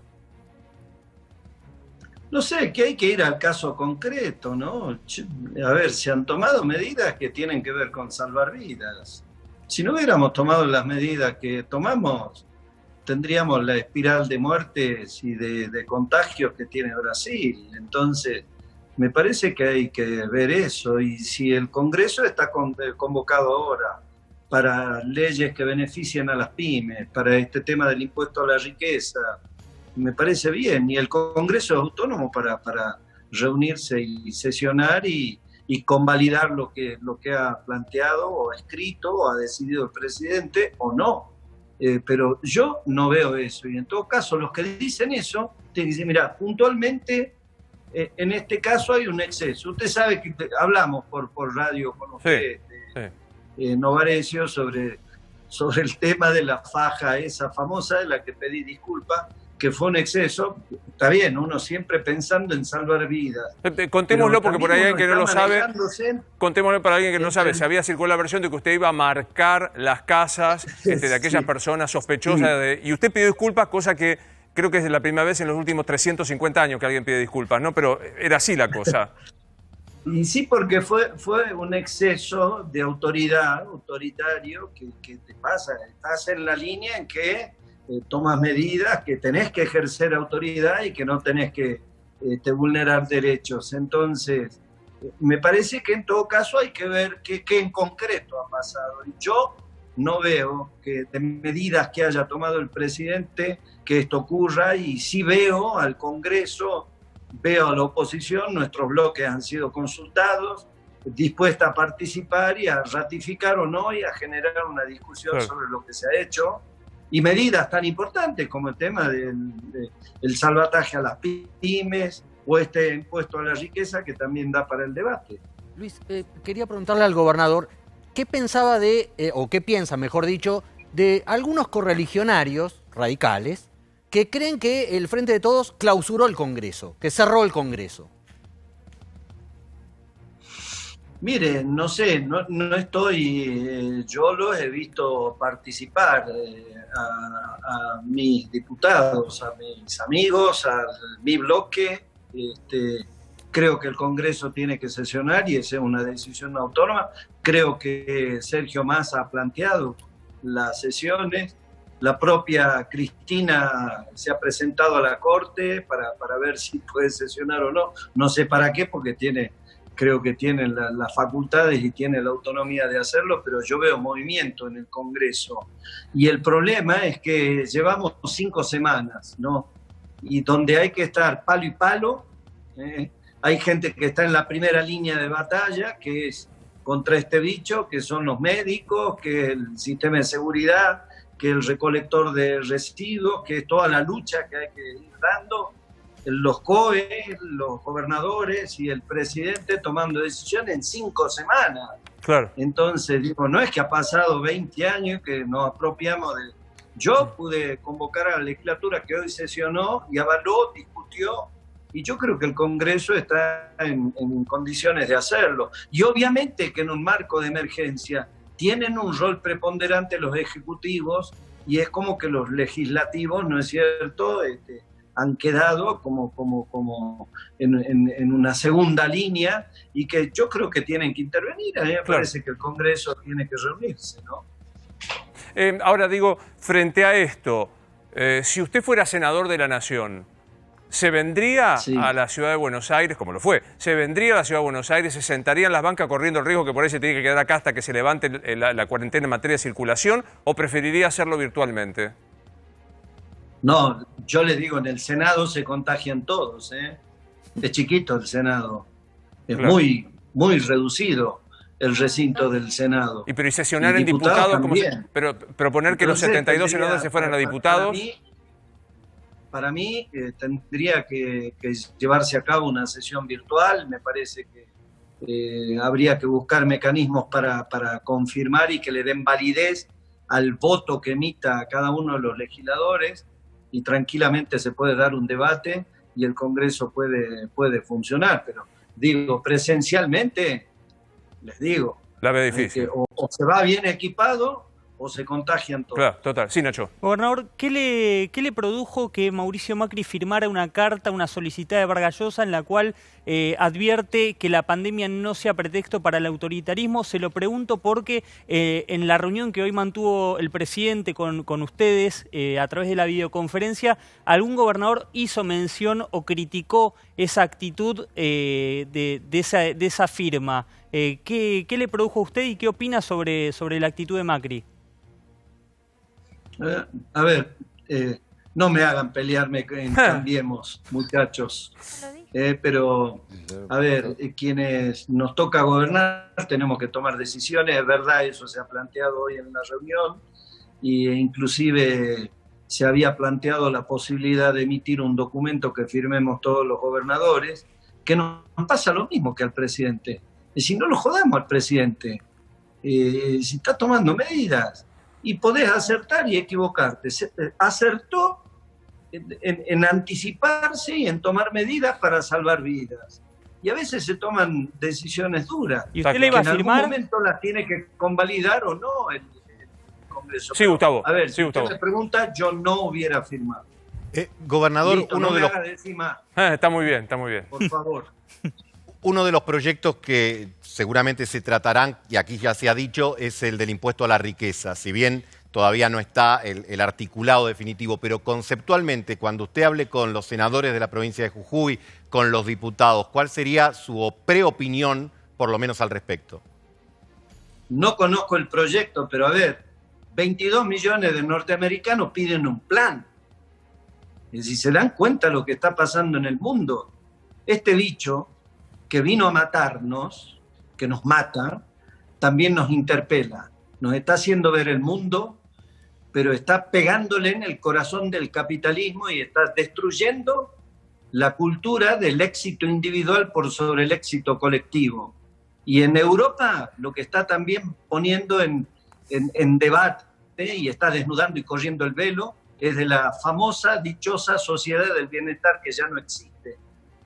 No sé, que hay que ir al caso concreto, ¿no? A ver, se han tomado medidas que tienen que ver con salvar vidas. Si no hubiéramos tomado las medidas que tomamos, tendríamos la espiral de muertes y de contagios que tiene Brasil. Entonces, Me parece que hay que ver eso, y si el Congreso está convocado ahora para leyes que beneficien a las pymes, para este tema del impuesto a la riqueza, me parece bien, y el Congreso es autónomo para reunirse y sesionar y convalidar lo que ha planteado o escrito o ha decidido el presidente o no. Pero yo no veo eso, y en todo caso los que dicen eso te dicen, mira, puntualmente en este caso hay un exceso. Usted sabe que hablamos por radio con usted, Novarecio, sobre el tema de la faja esa famosa de la que pedí disculpas, que fue un exceso. Está bien, uno siempre pensando en salvar vidas. Contémoslo, porque por ahí alguien que no lo sabe, contémoslo para alguien que no sabe, se había circulado la versión de que usted iba a marcar las casas de aquellas personas sospechosas, y usted pidió disculpas, cosa que creo que es la primera vez en los últimos 350 años que alguien pide disculpas, ¿no? Pero era así la cosa. Y sí, porque fue un exceso de autoritario que te pasa. Estás en la línea en que tomas medidas, que tenés que ejercer autoridad y que no tenés que vulnerar derechos. Entonces, me parece que en todo caso hay que ver qué en concreto ha pasado. Yo no veo que de medidas que haya tomado el presidente que esto ocurra, y sí veo al Congreso, veo a la oposición, nuestros bloques han sido consultados, dispuesta a participar y a ratificar o no y a generar una discusión sobre lo que se ha hecho, y medidas tan importantes como el tema del salvataje a las pymes o este impuesto a la riqueza, que también da para el debate. Luis, quería preguntarle al gobernador, ¿qué pensaba o qué piensa, mejor dicho, de algunos correligionarios radicales que creen que el Frente de Todos clausuró el Congreso, que cerró el Congreso? Mire, no sé, no estoy, yo los he visto participar, a mis diputados, a mis amigos, a mi bloque. Creo que el Congreso tiene que sesionar y esa es una decisión autónoma. Creo que Sergio Massa ha planteado las sesiones. La propia Cristina se ha presentado a la Corte para ver si puede sesionar o no. No sé para qué, porque creo que tiene las facultades y tiene la autonomía de hacerlo, pero yo veo movimiento en el Congreso. Y el problema es que llevamos 5 semanas, ¿no? Y donde hay que estar palo y palo, hay gente que está en la primera línea de batalla, que es contra este bicho, que son los médicos, que es el sistema de seguridad, que el recolector de residuos, que es toda la lucha que hay que ir dando, los COE, los gobernadores y el presidente tomando decisiones en 5 semanas. Claro. Entonces, digo, no es que ha pasado 20 años que nos apropiamos de... Yo pude convocar a la legislatura que hoy sesionó y avaló, discutió, y yo creo que el Congreso está en condiciones de hacerlo. Y obviamente que en un marco de emergencia tienen un rol preponderante los ejecutivos, y es como que los legislativos, ¿no es cierto?, han quedado como en una segunda línea, y que yo creo que tienen que intervenir. A mí me parece que el Congreso tiene que reunirse, ¿no? Ahora digo, frente a esto, si usted fuera senador de la Nación, ¿se vendría a la ciudad de Buenos Aires, como lo fue? ¿Se vendría a la ciudad de Buenos Aires, se sentaría en las bancas corriendo el riesgo que por ahí se tiene que quedar acá hasta que se levante la cuarentena en materia de circulación, o preferiría hacerlo virtualmente? No, yo les digo, en el Senado se contagian todos, ¿eh? Es chiquito el Senado, es muy reducido el recinto del Senado. ¿Y sesionar en diputados? Pero proponer que los 72 senadores se fueran a diputados... Para mí tendría que llevarse a cabo una sesión virtual. Me parece que habría que buscar mecanismos para confirmar y que le den validez al voto que emita cada uno de los legisladores, y tranquilamente se puede dar un debate y el Congreso puede funcionar. Pero digo, presencialmente, les digo, la veo difícil. O se va bien equipado o se contagian todos. Claro, total. Sí, Nacho. Gobernador, ¿qué le produjo que Mauricio Macri firmara una carta, una solicitada de Vargas Llosa en la cual advierte que la pandemia no sea pretexto para el autoritarismo? Se lo pregunto porque en la reunión que hoy mantuvo el presidente con ustedes a través de la videoconferencia, algún gobernador hizo mención o criticó esa actitud de esa firma. ¿Qué le produjo a usted y qué opina sobre la actitud de Macri? A ver, no me hagan pelearme en Cambiemos, muchachos. Pero, a ver, quienes nos toca gobernar tenemos que tomar decisiones. Es verdad, eso se ha planteado hoy en la reunión e inclusive se había planteado la posibilidad de emitir un documento que firmemos todos los gobernadores, que nos pasa lo mismo que al presidente. Y si no lo jodamos al presidente, si está tomando medidas y podés acertar y equivocarte. Acertó en anticiparse y en tomar medidas para salvar vidas. Y a veces se toman decisiones duras. ¿Y usted le iba a firmar? En algún momento las tiene que convalidar o no el Congreso. Sí, Gustavo. A ver, sí, si Gustavo. usted me pregunta, yo no hubiera firmado. Gobernador, Listo, uno no de me los... haga decir más, Está muy bien, está muy bien. por favor. Uno de los proyectos que seguramente se tratarán, y aquí ya se ha dicho, es el del impuesto a la riqueza. Si bien todavía no está el articulado definitivo, pero conceptualmente, cuando usted hable con los senadores de la provincia de Jujuy, con los diputados, ¿cuál sería su preopinión, por lo menos al respecto? No conozco el proyecto, pero a ver, 22 millones de norteamericanos piden un plan. Y si se dan cuenta de lo que está pasando en el mundo, este bicho que vino a matarnos, que nos mata, también nos interpela. Nos está haciendo ver el mundo, pero está pegándole en el corazón del capitalismo y está destruyendo la cultura del éxito individual por sobre el éxito colectivo. Y en Europa lo que está también poniendo en debate y está desnudando y corriendo el velo es de la famosa, dichosa sociedad del bienestar que ya no existe,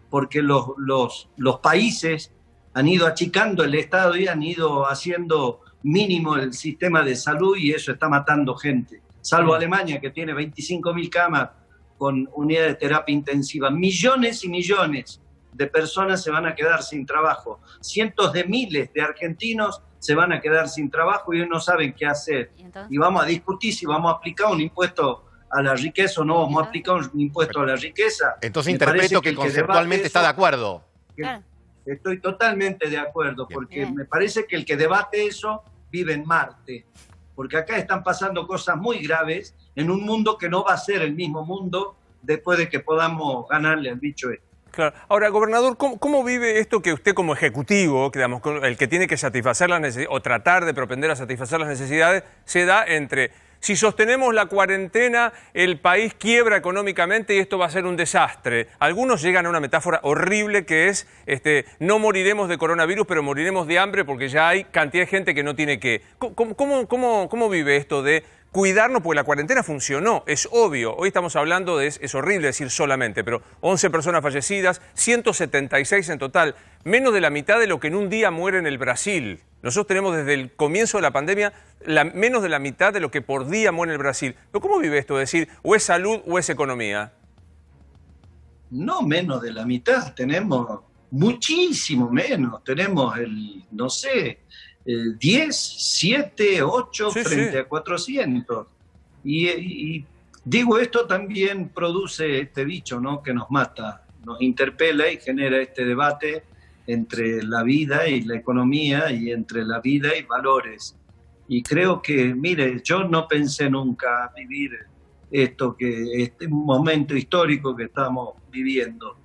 porque los países han ido achicando el Estado y han ido haciendo mínimo el sistema de salud y eso está matando gente. Salvo Alemania, que tiene 25.000 camas con unidades de terapia intensiva. Millones y millones de personas se van a quedar sin trabajo. Cientos de miles de argentinos se van a quedar sin trabajo y no saben qué hacer. Y vamos a discutir si vamos a aplicar un impuesto a la riqueza o no vamos a aplicar un impuesto a la riqueza. Entonces interpreto que conceptualmente está de acuerdo. Estoy totalmente de acuerdo, porque me parece que el que debate eso vive en Marte. Porque acá están pasando cosas muy graves en un mundo que no va a ser el mismo mundo después de que podamos ganarle al bicho este. Claro. Ahora, gobernador, ¿cómo vive esto que usted como ejecutivo, digamos, el que tiene que satisfacer las necesidades o tratar de propender a satisfacer las necesidades, se da entre si sostenemos la cuarentena, el país quiebra económicamente y esto va a ser un desastre? Algunos llegan a una metáfora horrible que es no moriremos de coronavirus, pero moriremos de hambre porque ya hay cantidad de gente que no tiene qué. ¿Cómo vive esto de cuidarnos? Porque la cuarentena funcionó, es obvio. Hoy estamos hablando de, es horrible decir solamente, pero 11 personas fallecidas, 176 en total, menos de la mitad de lo que en un día muere en el Brasil. Nosotros tenemos desde el comienzo de la pandemia menos de la mitad de lo que por día muere en el Brasil. ¿Pero cómo vive esto de decir o es salud o es economía? No menos de la mitad, tenemos muchísimo menos. Tenemos 10, 7, 8 frente a 400. Y digo, esto también produce este bicho, ¿no?, que nos mata, nos interpela y genera este debate entre la vida y la economía y entre la vida y valores. Y creo que, mire, yo no pensé nunca vivir este momento histórico que estamos viviendo,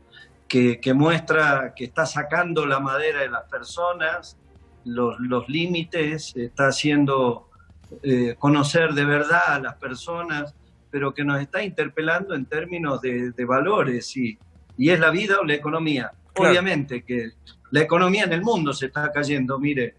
que muestra que está sacando la madera de las personas, los límites, está haciendo conocer de verdad a las personas, pero que nos está interpelando en términos de valores, y es la vida o la economía. Claro. Obviamente que la economía en el mundo se está cayendo. Mire,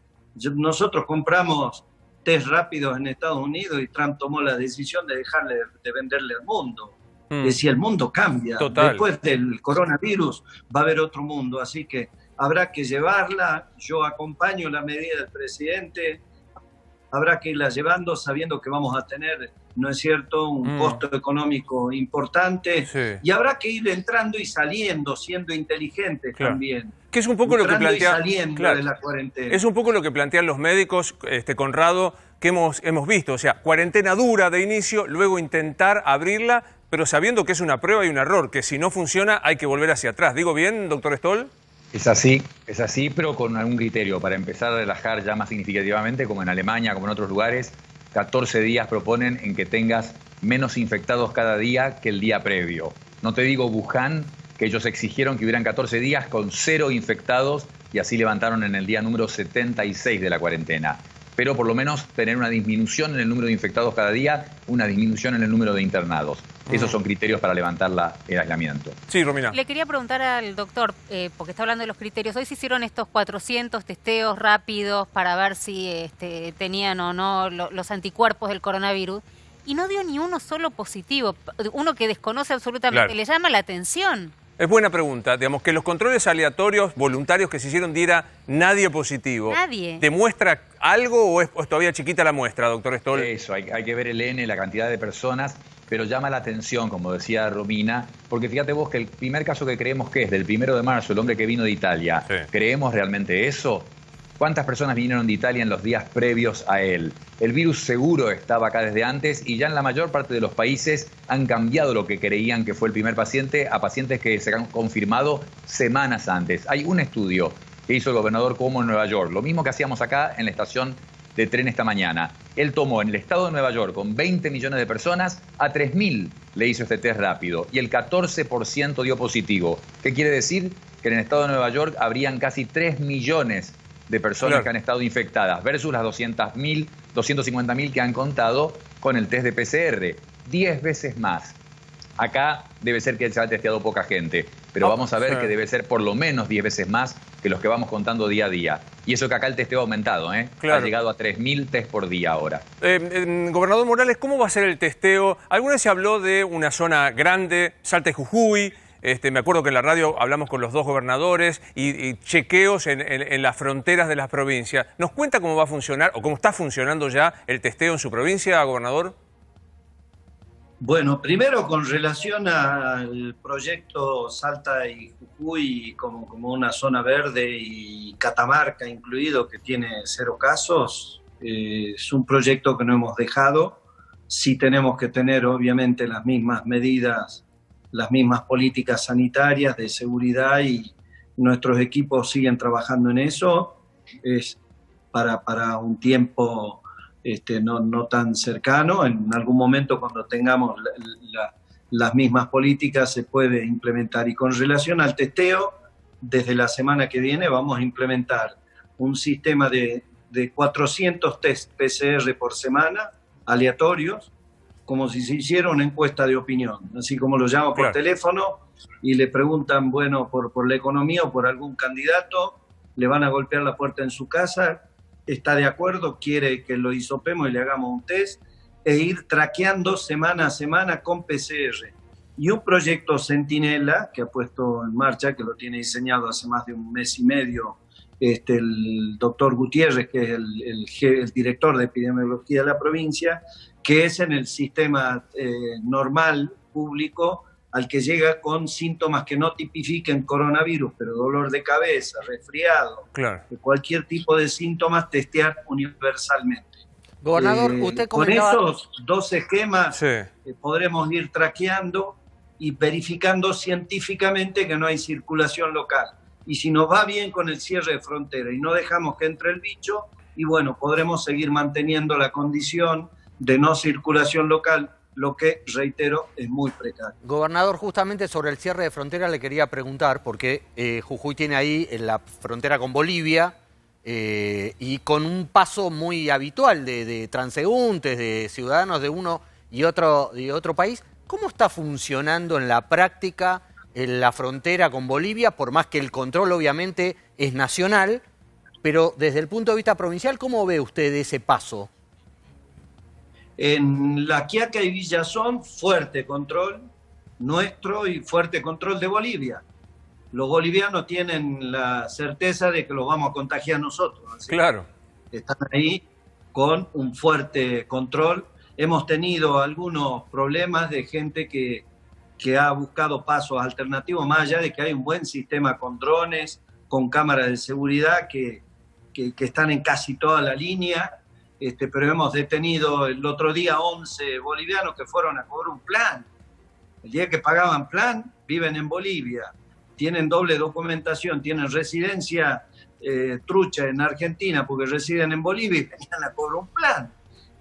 nosotros compramos test rápidos en Estados Unidos y Trump tomó la decisión de dejarle de venderle al mundo. Es decir, el mundo cambia. Total. Después del coronavirus va a haber otro mundo, así que habrá que llevarla. Yo acompaño la medida del presidente, habrá que irla llevando sabiendo que vamos a tener, ¿no es cierto?, un costo económico importante, y habrá que ir entrando y saliendo, siendo inteligentes también. Que es un poco lo que plantea, saliendo de la cuarentena. Es un poco lo que plantean los médicos, Conrado, que hemos visto. O sea, cuarentena dura de inicio, luego intentar abrirla, pero sabiendo que es una prueba y un error, que si no funciona hay que volver hacia atrás. ¿Digo bien, doctor Stoll? Es así, pero con algún criterio. Para empezar a relajar ya más significativamente, como en Alemania, como en otros lugares, 14 días proponen en que tengas menos infectados cada día que el día previo. No te digo Wuhan, que ellos exigieron que hubieran 14 días con 0 infectados y así levantaron en el día número 76 de la cuarentena. Pero por lo menos tener una disminución en el número de infectados cada día, una disminución en el número de internados. Esos son criterios para levantar el aislamiento. Sí, Romina. Le quería preguntar al doctor, porque está hablando de los criterios. Hoy se hicieron estos 400 testeos rápidos para ver si tenían o no los anticuerpos del coronavirus. Y no dio ni uno solo positivo. Uno que desconoce absolutamente. Claro. Le llama la atención. Es buena pregunta. Digamos que los controles aleatorios, voluntarios que se hicieron diera nadie positivo. Nadie. ¿Demuestra algo o es todavía chiquita la muestra, doctor Stoll? Eso, hay que ver el N, la cantidad de personas, pero llama la atención, como decía Romina, porque fíjate vos que el primer caso que creemos que es del 1 de marzo, el hombre que vino de Italia, ¿creemos realmente eso? ¿Cuántas personas vinieron de Italia en los días previos a él? El virus seguro estaba acá desde antes y ya en la mayor parte de los países han cambiado lo que creían que fue el primer paciente a pacientes que se han confirmado semanas antes. Hay un estudio que hizo el gobernador Cuomo en Nueva York, lo mismo que hacíamos acá en la estación de tren esta mañana. Él tomó en el estado de Nueva York, con 20 millones de personas, a 3.000 le hizo este test rápido y el 14% dio positivo. ¿Qué quiere decir? Que en el estado de Nueva York habrían casi 3 millones de personas que han estado infectadas versus las 200.000, 250.000 que han contado con el test de PCR. 10 veces más. Acá debe ser que se ha testeado poca gente, pero vamos a ver que debe ser por lo menos 10 veces más que los que vamos contando día a día. Y eso que acá el testeo ha aumentado, ¿eh? Ha llegado a 3.000 test por día ahora. Gobernador Morales, ¿cómo va a ser el testeo? Alguna vez se habló de una zona grande, Salta y Jujuy. Me acuerdo que en la radio hablamos con los dos gobernadores y chequeos en las fronteras de las provincias. ¿Nos cuenta cómo va a funcionar o cómo está funcionando ya el testeo en su provincia, gobernador? Bueno, primero con relación al proyecto Salta y Jujuy como una zona verde y Catamarca incluido, que tiene 0 casos, es un proyecto que no hemos dejado. Sí tenemos que tener obviamente las mismas medidas, las mismas políticas sanitarias de seguridad y nuestros equipos siguen trabajando en eso. Es para un tiempo no tan cercano. En algún momento cuando tengamos las mismas políticas se puede implementar. Y con relación al testeo, desde la semana que viene vamos a implementar un sistema de 400 test PCR por semana, aleatorios, como si se hiciera una encuesta de opinión, así como lo llaman por teléfono y le preguntan, bueno, por la economía o por algún candidato, le van a golpear la puerta en su casa, está de acuerdo, quiere que lo hisopemos y le hagamos un test, e ir traqueando semana a semana con PCR. Y un proyecto Centinela, que ha puesto en marcha, que lo tiene diseñado hace más de un mes y medio, el doctor Gutiérrez, que es el director de epidemiología de la provincia, que es en el sistema normal, público, al que llega con síntomas que no tipifiquen coronavirus, pero dolor de cabeza, resfriado, cualquier tipo de síntomas, testear universalmente. Gobernador, usted comentaba... Con esos 2 esquemas podremos ir traqueando y verificando científicamente que no hay circulación local. Y si nos va bien con el cierre de frontera y no dejamos que entre el bicho, y bueno, podremos seguir manteniendo la condición de no circulación local, lo que, reitero, es muy precario. Gobernador, justamente sobre el cierre de frontera le quería preguntar, porque Jujuy tiene ahí en la frontera con Bolivia y con un paso muy habitual de transeúntes, de ciudadanos de uno y otro país. ¿Cómo está funcionando en la práctica en la frontera con Bolivia? Por más que el control obviamente es nacional, pero desde el punto de vista provincial, ¿cómo ve usted ese paso? En La Quiaca y Villazón, fuerte control nuestro y fuerte control de Bolivia. Los bolivianos tienen la certeza de que los vamos a contagiar nosotros. Así están ahí con un fuerte control. Hemos tenido algunos problemas de gente que ha buscado pasos alternativos, más allá de que hay un buen sistema con drones, con cámaras de seguridad que están en casi toda la línea, pero hemos detenido el otro día 11 bolivianos que fueron a cobrar un plan. El día que pagaban plan, viven en Bolivia, tienen doble documentación, tienen residencia trucha en Argentina porque residen en Bolivia y venían a cobrar un plan,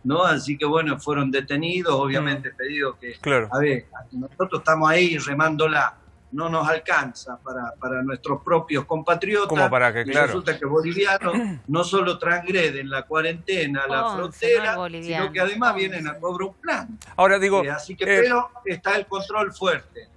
¿no? Así que bueno, fueron detenidos, obviamente pedido que, claro. A ver, nosotros estamos ahí remándola, no nos alcanza para nuestros propios compatriotas. Como para que, y claro. resulta que bolivianos no solo transgreden la cuarentena, la frontera, sino que además vienen a cobrar un plan. Ahora digo, así que pero está el control fuerte.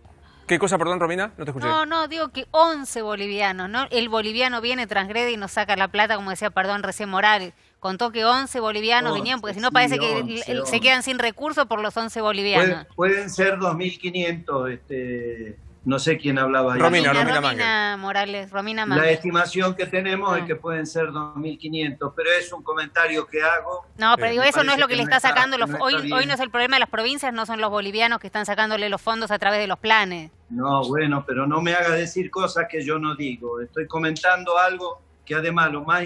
¿Qué cosa, perdón, Romina? No te escuché. No, digo que 11 bolivianos, ¿no? El boliviano viene, transgrede y nos saca la plata, como decía, recién Morales. Contó que 11 bolivianos venían, porque si no parece que se quedan sin recursos por los 11 bolivianos. Pueden ser 2.500, no sé quién hablaba ahí. Romina Morales, Romina La Mangel. estimación que tenemos es que pueden ser 2.500, pero es un comentario que hago. No, pero digo, eso no es lo que le está sacando. Hoy bien. no es el problema de las provincias, no son los bolivianos que están sacándole los fondos a través de los planes. No, bueno, pero no me haga decir cosas que yo no digo. Estoy comentando algo que además lo más...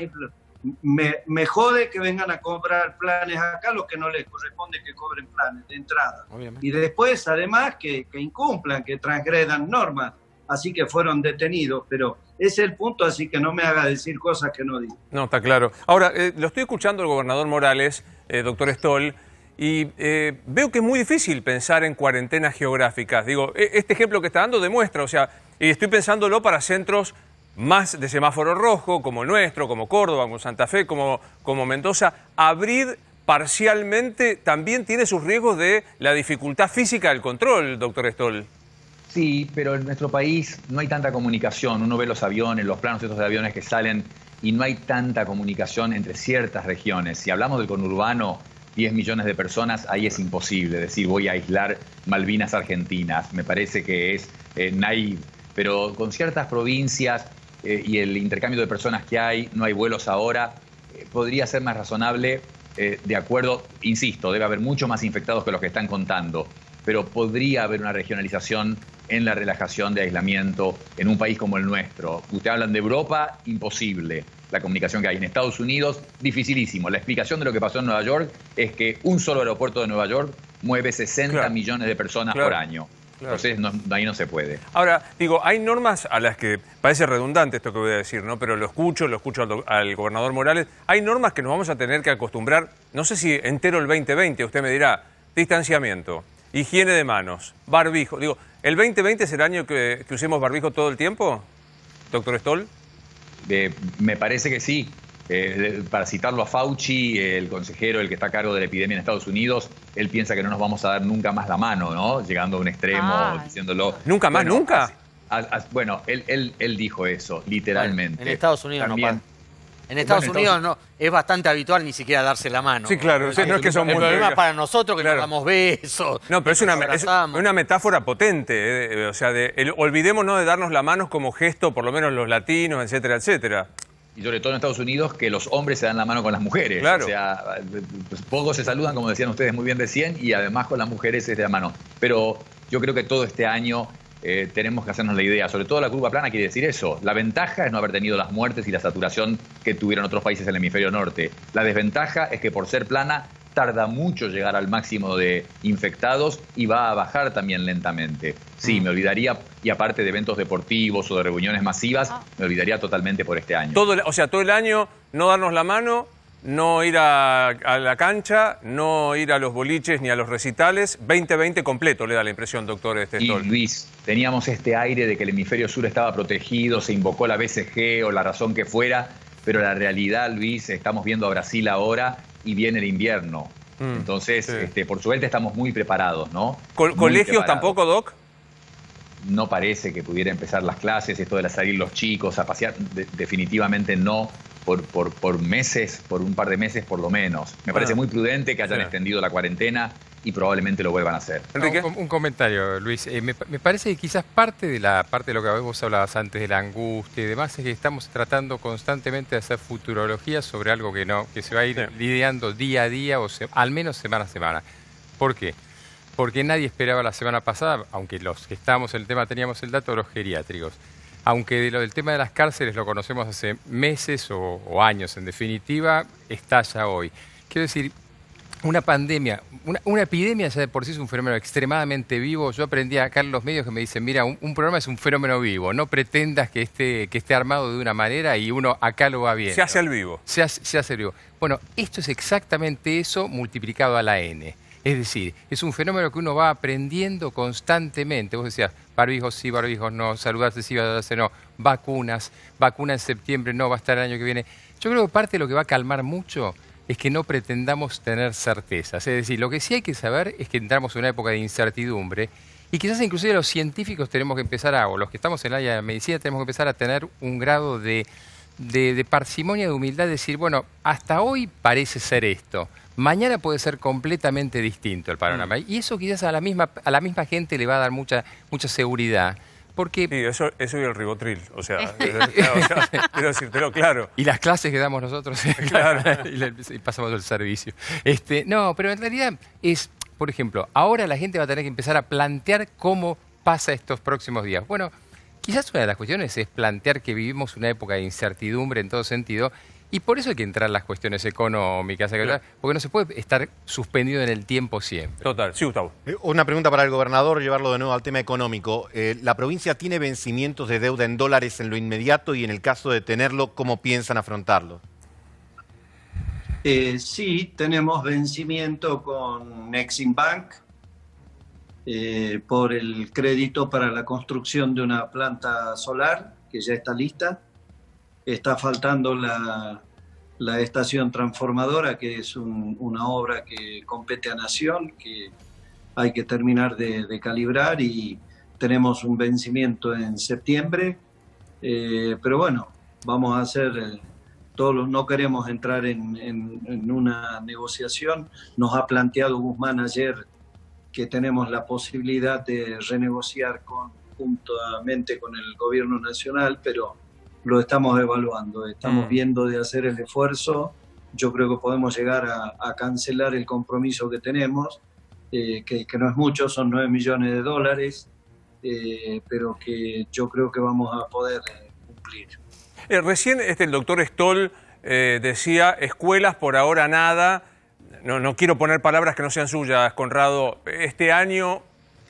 Me jode que vengan a cobrar planes acá, lo que no les corresponde que cobren planes de entrada. Obviamente. Y después, además, que incumplan, que transgredan normas. Así que fueron detenidos, pero ese es el punto, así que no me haga decir cosas que no digo. No, está claro. Ahora, lo estoy escuchando el gobernador Morales, doctor Stoll, y veo que es muy difícil pensar en cuarentenas geográficas. Digo, este ejemplo que está dando demuestra, o sea, y estoy pensándolo para centros más de semáforo rojo, como el nuestro, como Córdoba, como Santa Fe, como Mendoza. Abrir parcialmente también tiene sus riesgos de la dificultad física del control, doctor Stoll. Sí, pero en nuestro país no hay tanta comunicación. Uno ve los aviones, los planos estos de aviones que salen y no hay tanta comunicación entre ciertas regiones. Si hablamos del conurbano, 10 millones de personas, ahí es imposible decir voy a aislar Malvinas Argentinas. Me parece que es naive. Pero con ciertas provincias y el intercambio de personas que hay, no hay vuelos ahora, podría ser más razonable, de acuerdo, insisto, debe haber mucho más infectados que los que están contando, pero podría haber una regionalización en la relajación de aislamiento en un país como el nuestro. Ustedes hablan de Europa, imposible la comunicación que hay. En Estados Unidos, dificilísimo. La explicación de lo que pasó en Nueva York es que un solo aeropuerto de Nueva York mueve 60 millones de personas por año. Claro. Entonces ahí no se puede. Ahora, digo, hay normas a las que, parece redundante esto que voy a decir, ¿no? Pero lo escucho al gobernador Morales. Hay normas que nos vamos a tener que acostumbrar, no sé si entero el 2020, usted me dirá, distanciamiento, higiene de manos, barbijo. Digo, ¿el 2020 será el año que usemos barbijo todo el tiempo, doctor Stoll? Me parece que sí. Para citarlo a Fauci, el consejero, el que está a cargo de la epidemia en Estados Unidos, él piensa que no nos vamos a dar nunca más la mano, ¿no? Llegando a un extremo, diciéndolo. ¿Nunca más, nunca? Bueno, él dijo eso, literalmente. Bueno, en Estados Unidos también, en Estados Unidos no, es bastante habitual ni siquiera darse la mano. Sí, claro, no es que son el muy... problema es para nosotros que nos damos besos. No, pero es una metáfora potente, o sea, olvidémonos de darnos la mano como gesto, por lo menos los latinos, etcétera, etcétera. Y sobre todo en Estados Unidos, que los hombres se dan la mano con las mujeres. Claro. O sea, pues, pocos se saludan, como decían ustedes muy bien recién, y además con las mujeres se dan la mano. Pero yo creo que todo este año tenemos que hacernos la idea. Sobre todo la curva plana quiere decir eso. La ventaja es no haber tenido las muertes y la saturación que tuvieron otros países del hemisferio norte. La desventaja es que por ser plana tarda mucho llegar al máximo de infectados y va a bajar también lentamente. Sí, me olvidaría, y aparte de eventos deportivos o de reuniones masivas, me olvidaría totalmente por este año. O sea, todo el año no darnos la mano, no ir a la cancha, no ir a los boliches ni a los recitales. 2020 completo, le da la impresión, doctor Stoll. Y Luis, teníamos este aire de que el hemisferio sur estaba protegido, se invocó la BCG o la razón que fuera, pero la realidad, Luis, estamos viendo a Brasil ahora y viene el invierno. Entonces, por suerte estamos muy preparados, ¿no? ¿Colegios tampoco, Doc? No parece que pudiera empezar las clases, esto de salir los chicos a pasear, definitivamente no, por meses, por un par de meses por lo menos. Me parece muy prudente que hayan extendido la cuarentena y probablemente lo vuelvan a hacer. Enrique. Un comentario, Luis. Me parece que quizás parte de lo que vos hablabas antes de la angustia y demás es que estamos tratando constantemente de hacer futurología sobre algo que se va a ir lidiando día a día o al menos semana a semana. ¿Por qué? Porque nadie esperaba la semana pasada, aunque los que estábamos en el tema teníamos el dato de los geriátricos. Aunque lo del tema de las cárceles lo conocemos hace meses o años, en definitiva, estalla hoy. Quiero decir, una pandemia, una epidemia ya de por sí es un fenómeno extremadamente vivo. Yo aprendí acá en los medios que me dicen, mira, un programa es un fenómeno vivo. No pretendas que esté armado de una manera y uno acá lo va bien. Se hace al vivo. Se hace al vivo. Bueno, esto es exactamente eso multiplicado a la N. Es decir, es un fenómeno que uno va aprendiendo constantemente. Vos decías, barbijos sí, barbijos no, saludarse sí, saludarse no, vacuna en septiembre no, va a estar el año que viene. Yo creo que parte de lo que va a calmar mucho es que no pretendamos tener certezas. Es decir, lo que sí hay que saber es que entramos en una época de incertidumbre y quizás inclusive los científicos tenemos que empezar o los que estamos en el área de medicina tenemos que empezar a tener un grado de parsimonia, de humildad, de decir, bueno, hasta hoy parece ser esto. Mañana puede ser completamente distinto el panorama. Y eso quizás a la misma gente le va a dar mucha seguridad. Porque... Sí, eso y el ribotril, o sea, quiero decírtelo claro. Y las clases que damos nosotros, claro. y pasamos el servicio. No, pero en realidad es, por ejemplo, ahora la gente va a tener que empezar a plantear cómo pasa estos próximos días. Bueno, quizás una de las cuestiones es plantear que vivimos una época de incertidumbre en todo sentido, y por eso hay que entrar en las cuestiones económicas, porque no se puede estar suspendido en el tiempo siempre. Total. Sí, Gustavo. Una pregunta para el gobernador, llevarlo de nuevo al tema económico. ¿La provincia tiene vencimientos de deuda en dólares en lo inmediato y en el caso de tenerlo, cómo piensan afrontarlo? Sí, tenemos vencimiento con Exim Bank por el crédito para la construcción de una planta solar que ya está lista. Está faltando la estación transformadora, que es una obra que compete a Nación, que hay que terminar de calibrar, y tenemos un vencimiento en septiembre. Pero bueno, vamos a hacer no queremos entrar en una negociación. Nos ha planteado Guzmán ayer que tenemos la posibilidad de renegociar conjuntamente con el gobierno nacional, pero lo estamos evaluando, estamos viendo de hacer el esfuerzo. Yo creo que podemos llegar a cancelar el compromiso que tenemos, que no es mucho, son 9 millones de dólares, pero que yo creo que vamos a poder cumplir. Recién el doctor Stoll decía, escuelas por ahora nada. No quiero poner palabras que no sean suyas, Conrado. Este año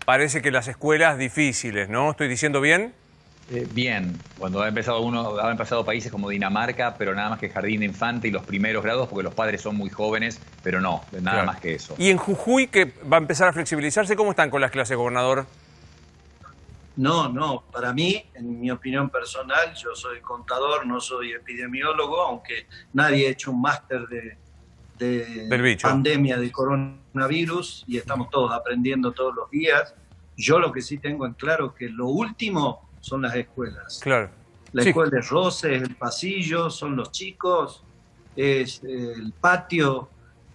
parece que las escuelas difíciles, ¿no? ¿Estoy diciendo bien? Bien, cuando ha empezado países como Dinamarca, pero nada más que jardín de infante y los primeros grados, porque los padres son muy jóvenes, pero no, nada más que eso. ¿Y en Jujuy, que va a empezar a flexibilizarse, cómo están con las clases, gobernador? No, para mí, en mi opinión personal, yo soy contador, no soy epidemiólogo, aunque nadie ha hecho un máster de pandemia de coronavirus y estamos todos aprendiendo todos los días. Yo lo que sí tengo en claro es que lo último son las escuelas. Claro. La escuela es roce, es el pasillo, son los chicos, es el patio,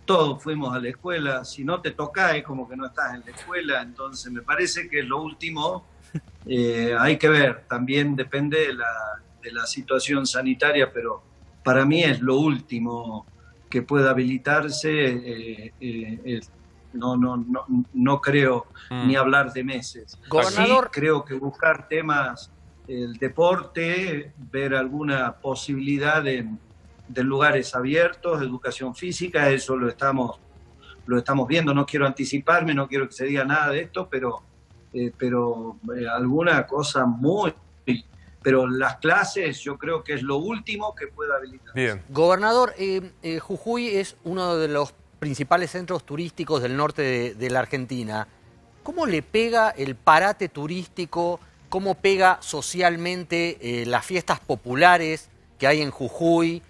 todos fuimos a la escuela. Si no te toca es como que no estás en la escuela, entonces me parece que lo último hay que ver, también depende de la situación sanitaria, pero para mí es lo último que pueda habilitarse. No creo ni hablar de meses. Gobernador, sí, creo que buscar temas, el deporte, ver alguna posibilidad de lugares abiertos, educación física, eso lo estamos viendo. No quiero anticiparme, no quiero que se diga nada de esto, pero alguna cosa pero las clases yo creo que es lo último que pueda habilitar. Bien. Gobernador, Jujuy es uno de los principales centros turísticos del norte de la Argentina. ¿Cómo le pega el parate turístico? ¿Cómo pega socialmente las fiestas populares que hay en Jujuy,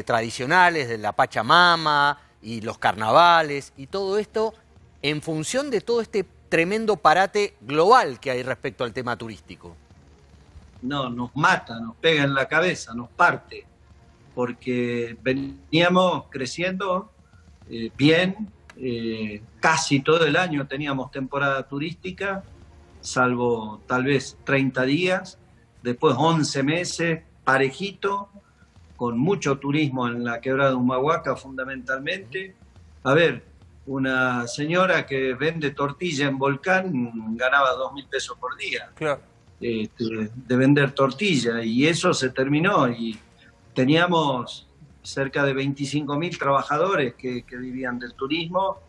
tradicionales, de la Pachamama y los carnavales y todo esto, en función de todo este tremendo parate global que hay respecto al tema turístico? No, nos mata, nos pega en la cabeza, nos parte, porque veníamos creciendo bien, casi todo el año teníamos temporada turística, salvo tal vez 30 días, después 11 meses, parejito, con mucho turismo en la quebrada de Humahuaca fundamentalmente. A ver, una señora que vende tortilla en Volcán ganaba 2.000 pesos por día. Claro. De vender tortilla, y eso se terminó, y teníamos cerca de 25.000 trabajadores que vivían del turismo,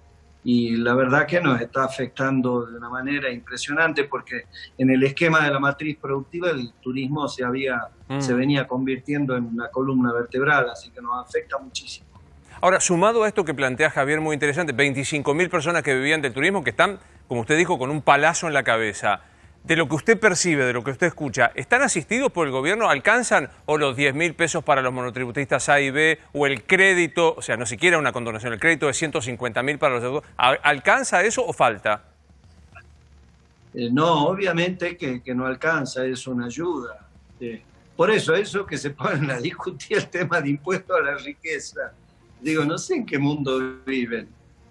y la verdad que nos está afectando de una manera impresionante, porque en el esquema de la matriz productiva el turismo se venía convirtiendo en una columna vertebral, así que nos afecta muchísimo. Ahora, sumado a esto que plantea Javier, muy interesante, 25.000 personas que vivían del turismo, que están, como usted dijo, con un palazo en la cabeza. De lo que usted percibe, de lo que usted escucha, ¿están asistidos por el gobierno? ¿Alcanzan o los 10.000 pesos para los monotributistas A y B o el crédito, o sea, no siquiera una condonación, el crédito de 150.000 para los deudores? ¿Alcanza eso o falta? No, obviamente que no alcanza, es una ayuda. Por eso que se ponen a discutir el tema de impuesto a la riqueza. Digo, no sé en qué mundo viven,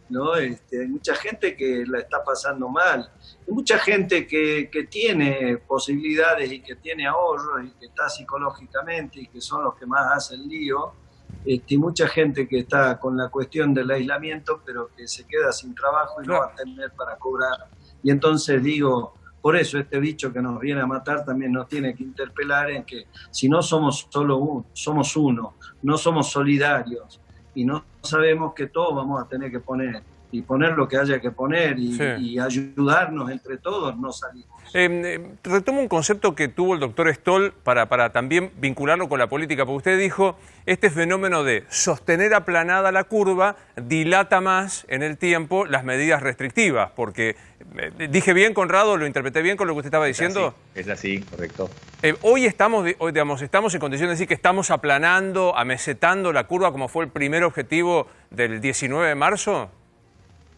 ¿no? Hay mucha gente que la está pasando mal, hay mucha gente que tiene posibilidades y que tiene ahorros y que está psicológicamente y que son los que más hacen lío, y mucha gente que está con la cuestión del aislamiento pero que se queda sin trabajo y no va a tener para cobrar. Y entonces digo, por eso este bicho que nos viene a matar también nos tiene que interpelar en que si no somos solo uno, somos uno, no somos solidarios, y no sabemos que todos vamos a tener que poner lo que haya que poner y ayudarnos entre todos, no salimos. Retomo un concepto que tuvo el doctor Stoll para también vincularlo con la política, porque usted dijo, este fenómeno de sostener aplanada la curva dilata más en el tiempo las medidas restrictivas, porque, ¿dije bien, Conrado? ¿Lo interpreté bien con lo que usted estaba diciendo? Es así, correcto. Hoy estamos en condiciones de decir que estamos aplanando, amesetando la curva como fue el primer objetivo del 19 de marzo.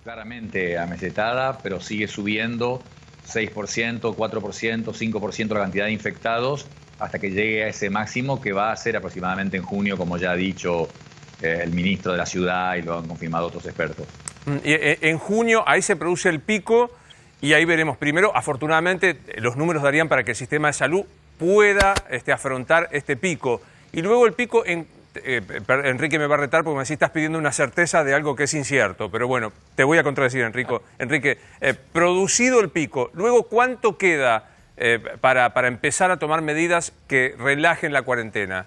Claramente amesetada, pero sigue subiendo 6%, 4%, 5% la cantidad de infectados hasta que llegue a ese máximo que va a ser aproximadamente en junio, como ya ha dicho el ministro de la ciudad y lo han confirmado otros expertos. En junio ahí se produce el pico y ahí veremos. Primero, afortunadamente, los números darían para que el sistema de salud pueda afrontar este pico. Y luego el pico, Enrique me va a retar porque me decís, estás pidiendo una certeza de algo que es incierto. Pero bueno, te voy a contradecir, Enrique, producido el pico, luego ¿cuánto queda para empezar a tomar medidas que relajen la cuarentena?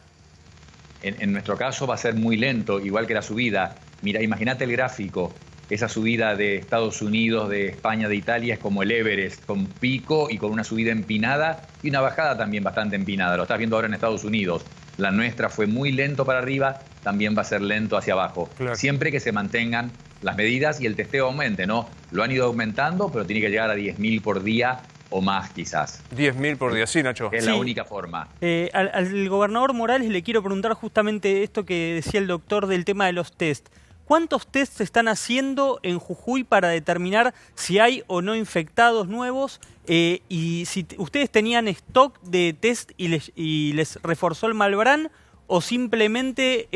En nuestro caso va a ser muy lento, igual que la subida. Mira, imagínate el gráfico. Esa subida de Estados Unidos, de España, de Italia es como el Everest, con pico y con una subida empinada y una bajada también bastante empinada. Lo estás viendo ahora en Estados Unidos. La nuestra fue muy lento para arriba, también va a ser lento hacia abajo. Claro. Siempre que se mantengan las medidas y el testeo aumente, ¿no? Lo han ido aumentando, pero tiene que llegar a 10.000 por día o más quizás. 10.000 por día, sí, Nacho. Es la única forma. Al gobernador Morales le quiero preguntar justamente esto que decía el doctor del tema de los test. ¿Cuántos tests se están haciendo en Jujuy para determinar si hay o no infectados nuevos? Y si ustedes tenían stock de test y les reforzó el Malbrán, o simplemente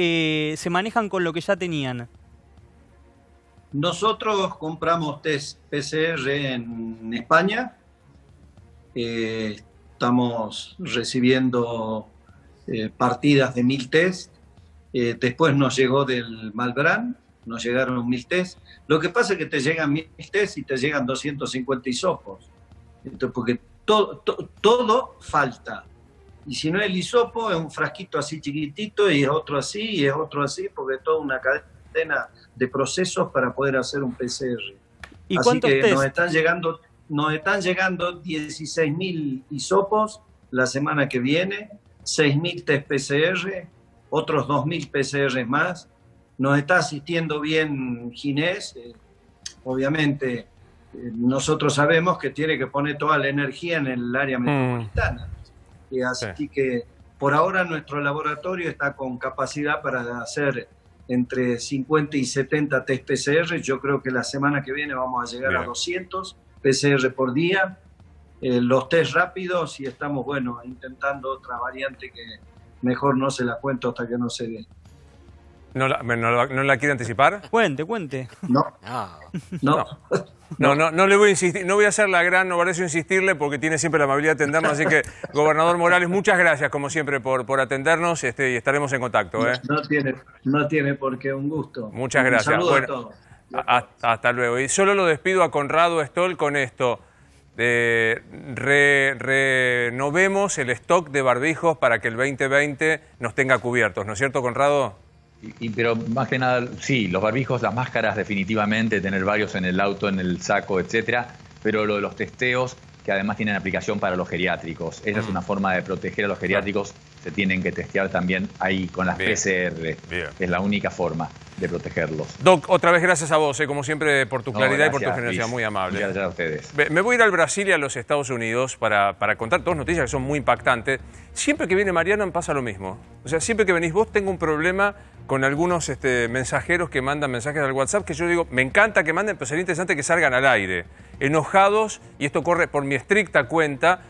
se manejan con lo que ya tenían. Nosotros compramos test PCR en España. Estamos recibiendo partidas de 1.000 test. Después nos llegó del Malbrán, nos llegaron 1.000 test. Lo que pasa es que te llegan 1.000 test y te llegan 250 hisopos. Entonces, porque todo falta. Y si no es el hisopo, es un frasquito así chiquitito y es otro así y es otro así, porque es toda una cadena de procesos para poder hacer un PCR. ¿Y así cuántos que test? nos están llegando 16.000 hisopos la semana que viene, 6.000 test PCR, otros 2.000 PCR más. Nos está asistiendo bien Ginés. Obviamente, nosotros sabemos que tiene que poner toda la energía en el área metropolitana. Así que por ahora nuestro laboratorio está con capacidad para hacer entre 50 y 70 test PCR. Yo creo que la semana que viene vamos a llegar a 200 PCR por día. Los test rápidos, y estamos, intentando otra variante que mejor no se la cuento hasta que no se dé. ¿No la quiere anticipar? Cuente. No, No. no. No le voy a insistir, no voy a hacer la gran Novarecio insistirle porque tiene siempre la amabilidad de atendernos, así que, gobernador Morales, muchas gracias como siempre por atendernos y estaremos en contacto. No tiene por qué, un gusto. Muchas gracias. Un saludo Bueno, a todos. hasta luego. Y solo lo despido a Conrado Stoll con esto. Renovemos el stock de barbijos para que el 2020 nos tenga cubiertos, ¿no es cierto, Conrado? Pero más que nada, sí, los barbijos, las máscaras definitivamente, tener varios en el auto, en el saco, etcétera, pero lo de los testeos, que además tienen aplicación para los geriátricos. Esa es una forma de proteger a los geriátricos, se tienen que testear también ahí con las PCR, es la única forma de protegerlos. Doc, otra vez gracias a vos, como siempre, por tu claridad y por tu generosidad, Luis. muy amable. Muchas gracias a ustedes. Me voy a ir al Brasil y a los Estados Unidos para contar dos noticias que son muy impactantes. Siempre que viene Mariano me pasa lo mismo. O sea, siempre que venís vos tengo un problema con algunos mensajeros que mandan mensajes al WhatsApp que yo digo, me encanta que manden, pero sería interesante que salgan al aire. Enojados, y esto corre por mi estricta cuenta,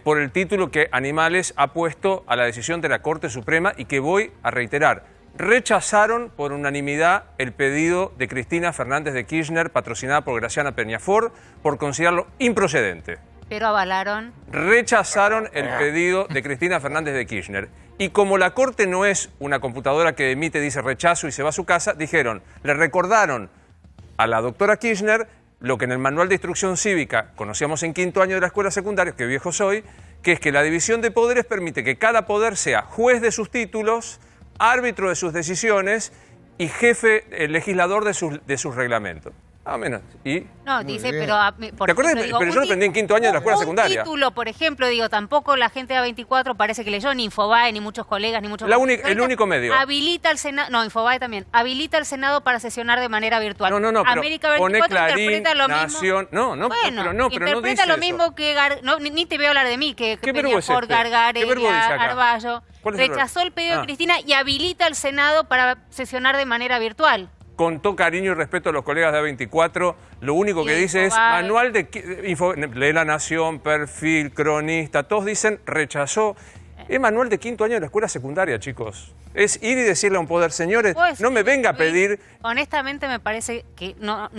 por el título que Animales ha puesto a la decisión de la Corte Suprema y que voy a reiterar. Rechazaron por unanimidad el pedido de Cristina Fernández de Kirchner, patrocinada por Graciana Peñafort, por considerarlo improcedente. Pero avalaron. Rechazaron el pedido de Cristina Fernández de Kirchner. Y como la Corte no es una computadora que emite, dice rechazo y se va a su casa, dijeron, le recordaron a la doctora Kirchner lo que en el manual de instrucción cívica conocíamos en quinto año de la escuela secundaria, que viejo soy, que es que la división de poderes permite que cada poder sea juez de sus títulos, árbitro de sus decisiones y jefe legislador de sus reglamentos. Ah, menos. ¿Y? No, dice, bien. pero... ¿Te acuerdas? Pero yo lo aprendí en quinto año de la escuela secundaria. Un título, por ejemplo, tampoco la gente de A24 parece que leyó, ni Infobae, ni muchos colegas, ni muchos... El único medio. Habilita al Senado... No, Infobae también. Habilita al Senado para sesionar de manera virtual. No, pero América 24 pone Clarín, interpreta lo Nación... mismo. pero no interpreta dice lo eso. mismo que... ni te voy a hablar de mí, que ¿Qué verbo es Peñafort, este? ¿Qué verbo dice Gargarelia, acá? Arballo. ¿Cuál es el verbo? Rechazó el pedido Ah. de Cristina y habilita al Senado para sesionar de manera virtual. Con todo cariño y respeto a los colegas de A24, lo único que Y dice es Infobae. manual de... lee La Nación, Perfil, Cronista, todos dicen rechazó. Es manual de quinto año de la escuela secundaria, chicos. Es ir y decirle a un poder, señores, Pues, no me venga a Luis, pedir... Honestamente me parece que yo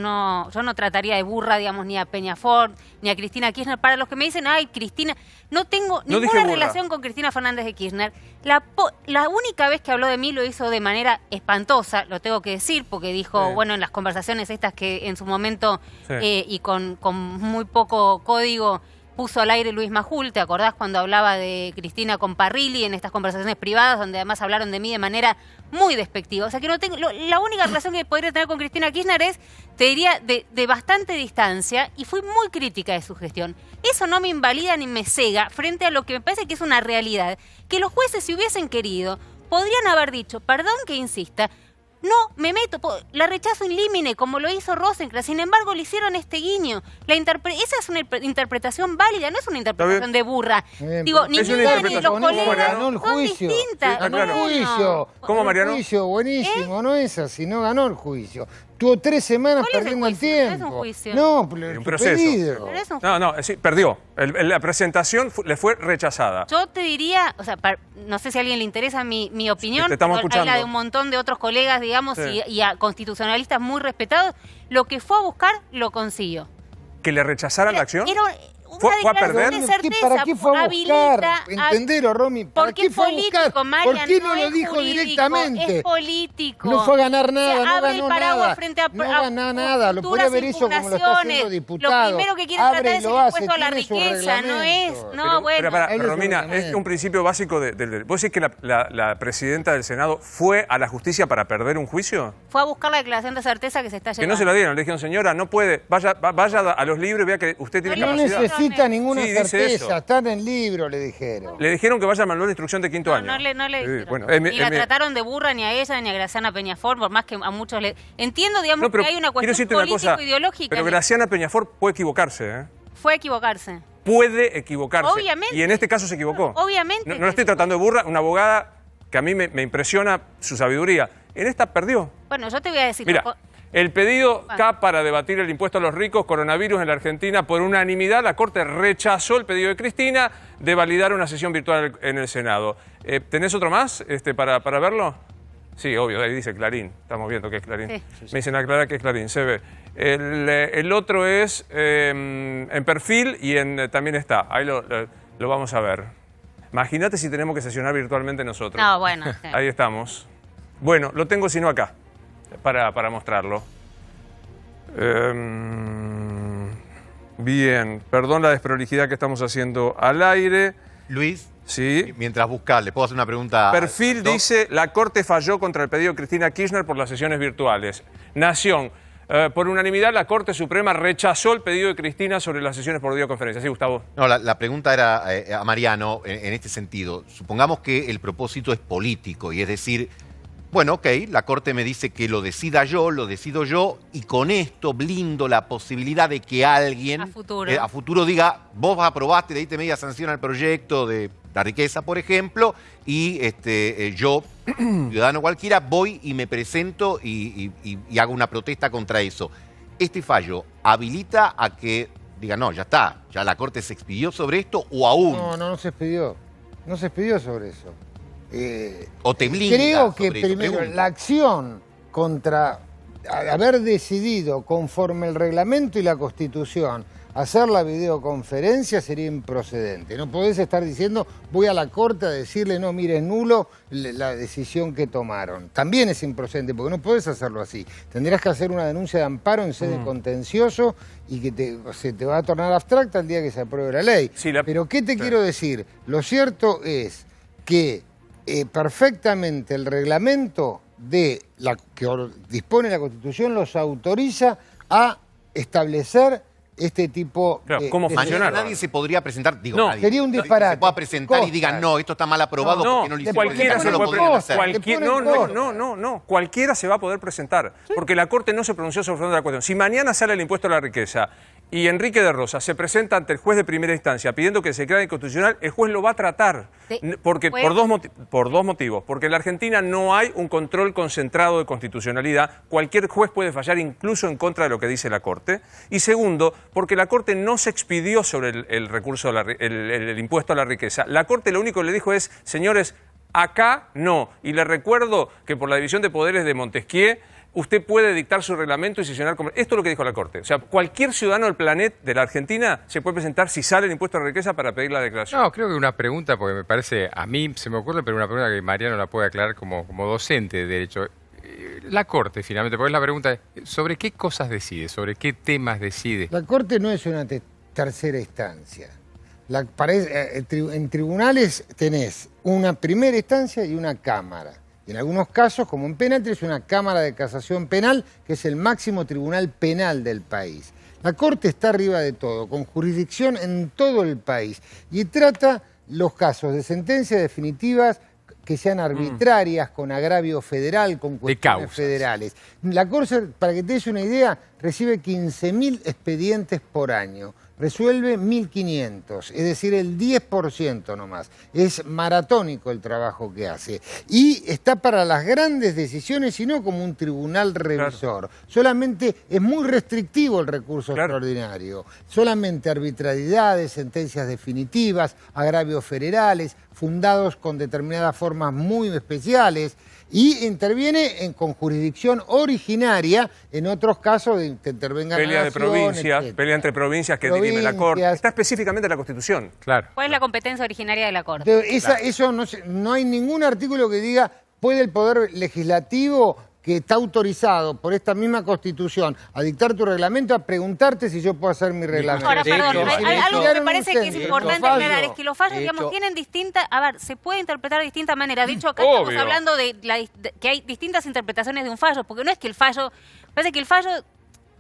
no trataría de burra, digamos, ni a Peñafort, ni a Cristina Kirchner. Para los que me dicen, ay, Cristina, no tengo No dije ninguna burra. relación con Cristina Fernández de Kirchner. La única vez que habló de mí lo hizo de manera espantosa, lo tengo que decir, porque dijo, Sí. bueno, en las conversaciones estas que en su momento Sí. y con muy poco código puso al aire Luis Majul, ¿te acordás cuando hablaba de Cristina con Parrilli en estas conversaciones privadas donde además hablaron de mí de manera muy despectiva? O sea que no tengo, la única relación que podría tener con Cristina Kirchner es, te diría, de bastante distancia, y fui muy crítica de su gestión. Eso no me invalida ni me cega frente a lo que me parece que es una realidad, que los jueces, si hubiesen querido, podrían haber dicho, perdón que insista, no, me meto, la rechazo in limine, como lo hizo Rosencrantz. Sin embargo, le hicieron este guiño. Esa es una interpretación válida, no es una interpretación de burra. Digo, ni Es una Milán ni interpretación. los ¿Cómo colegas ganó el son juicio? distintas. Sí, claro. El juicio. ¿Cómo, Mariano? El juicio, buenísimo, no es así, no ganó el juicio. Tuvo 3 semanas ¿Cuál es el perdiendo el juicio? No es un tiempo. juicio. No, pero Un su proceso. pedido. Pero es un- No, sí, perdió. La presentación le fue rechazada. Yo te diría, o sea, no sé si a alguien le interesa mi opinión, Te estamos pero hay escuchando. la de un montón de otros colegas, digamos, Sí. y a constitucionalistas muy respetados, lo que fue a buscar lo consiguió. ¿Que le rechazaran la acción? Era una ¿Fue a declaración perder? de ¿Qué- certeza, ¿Para qué fue a buscar? Entendelo, Romy. ¿Para Porque qué es fue a político, buscar? Marian, ¿Por qué no es lo dijo jurídico, directamente? Es político. No fue a ganar nada, Se no abre ganó el paraguas nada. frente a No ganó nada, lo futuras podría haber hecho como lo está haciendo impugnaciones. diputado. Lo primero que quiere Abre tratar y es lo el hace, impuesto a la tiene su riqueza, no es. reglamento. No, bueno. Pero para, Él es Romina, un es un principio básico vos decís que la presidenta del Senado fue a la justicia para perder un juicio. Fue a buscar la declaración de certeza que se está Que llevando. no se la dieron. Le dijeron, señora, no puede, vaya a los libros y vea que usted tiene No capacidad. necesita ninguna Sí, dice certeza, eso. está en el libro, le dijeron. Le dijeron que vaya al manual de instrucción de quinto año. No le Sí, dijeron. bueno, Ni la trataron de burra ni a ella ni a Graciana Peñafort, por más que a muchos le... Entiendo, digamos, No, pero que hay una quiero cuestión decirte una cosa, político-ideológica. pero Graciana Peñafort puede equivocarse, ¿eh? Fue a equivocarse. Puede equivocarse. Obviamente. Y en este caso se equivocó. Obviamente. No la estoy tratando de burra, una abogada que a mí me impresiona su sabiduría. En esta perdió. Bueno, yo te voy a decir... Mira, el pedido Bueno. K para debatir el impuesto a los ricos, coronavirus en la Argentina, por unanimidad, la Corte rechazó el pedido de Cristina de validar una sesión virtual en el Senado. ¿Tenés otro más para verlo? Sí, obvio, ahí dice Clarín. Estamos viendo que es Clarín. Sí. Me dicen aclarar que es Clarín, se ve. El otro es en perfil y también está. Ahí lo vamos a ver. Imagínate si tenemos que sesionar virtualmente nosotros. No, bueno. Sí. Ahí estamos. Bueno, lo tengo sino acá, para mostrarlo. Bien, perdón la desprolijidad que estamos haciendo al aire. Luis, Sí. mientras buscas, ¿le puedo hacer una pregunta? Perfil dice, la Corte falló contra el pedido de Cristina Kirchner por las sesiones virtuales. Nación, por unanimidad la Corte Suprema rechazó el pedido de Cristina sobre las sesiones por videoconferencia. Sí, Gustavo. No, la pregunta era a Mariano en este sentido. Supongamos que el propósito es político y es decir, bueno, ok, la Corte me dice que lo decida yo, lo decido yo y con esto blindo la posibilidad de que alguien A futuro. Diga, vos aprobaste, le diste media sanción al proyecto de la riqueza, por ejemplo, y yo, ciudadano cualquiera, voy y me presento y hago una protesta contra eso. ¿Este fallo habilita a que diga, no, ya está, ya la Corte se expidió sobre esto o aún? No se expidió. No se expidió sobre eso. O te blinda Creo que sobre eso, primero pregunto. la acción contra haber decidido conforme el reglamento y la Constitución hacer la videoconferencia sería improcedente. No podés estar diciendo voy a la Corte a decirle no, mire, es nulo la decisión que tomaron. También es improcedente porque no podés hacerlo así. Tendrás que hacer una denuncia de amparo en sede contencioso y que se te va a tornar abstracta el día que se apruebe la ley. Sí, Pero ¿qué te quiero decir? Lo cierto es que perfectamente el reglamento que dispone la Constitución los autoriza a establecer este tipo Claro, ¿cómo funciona? Nadie se podría presentar, digo, No, nadie. sería un disparate. Se pueda presentar y diga, Cosas. no, esto está mal aprobado porque no lo hicieron. cualquiera se no lo puede podrían presentar. hacer. No. Cualquiera se va a poder presentar. Porque la Corte no se pronunció sobre la cuestión. Si mañana sale el impuesto a la riqueza y Enrique de Rosa se presenta ante el juez de primera instancia pidiendo que se declare inconstitucional, el juez lo va a tratar. Porque, por dos motivos. Porque en la Argentina no hay un control concentrado de constitucionalidad. Cualquier juez puede fallar incluso en contra de lo que dice la Corte. Y segundo, porque la Corte no se expidió sobre el recurso, el impuesto a la riqueza. La Corte lo único que le dijo es, señores, acá no. Y le recuerdo que por la división de poderes de Montesquieu, usted puede dictar su reglamento y sesionar. Esto es lo que dijo la Corte. O sea, cualquier ciudadano del planeta, de la Argentina, se puede presentar si sale el impuesto a la riqueza para pedir la declaración. No, creo que una pregunta, porque me parece, a mí se me ocurre, pero una pregunta que Mariano la puede aclarar como docente de Derecho. La Corte, finalmente, porque es la pregunta, ¿sobre qué cosas decide? ¿Sobre qué temas decide? La Corte no es una tercera instancia. En tribunales tenés una primera instancia y una cámara. Y en algunos casos, como en penal, tenés una Cámara de Casación Penal, que es el máximo tribunal penal del país. La Corte está arriba de todo, con jurisdicción en todo el país, y trata los casos de sentencias definitivas que sean arbitrarias, con agravio federal, con cuestiones federales. La Corte, para que te des una idea, recibe 15.000 expedientes por año. Resuelve 1.500, es decir, el 10% nomás. Es maratónico el trabajo que hace. Y está para las grandes decisiones y no como un tribunal revisor. Claro. Solamente es muy restrictivo el recurso extraordinario. Solamente arbitrariedades, sentencias definitivas, agravios federales, fundados con determinadas formas muy especiales. Y interviene con jurisdicción originaria en otros casos de que intervengan pelea de provincias, pelea entre provincias que dirime la Corte. Está específicamente en la Constitución. Claro. ¿Cuál es la competencia originaria de la Corte? Eso no hay ningún artículo que diga puede el Poder Legislativo, que está autorizado por esta misma Constitución a dictar tu reglamento, a preguntarte si yo puedo hacer mi reglamento. Ahora, perdón, hay algo que me parece que es importante aclarar, es que los fallos, digamos, tienen distintas, a ver, se puede interpretar de distintas maneras. De hecho, acá estamos hablando de que hay distintas interpretaciones de un fallo, porque no es que el fallo, parece que el fallo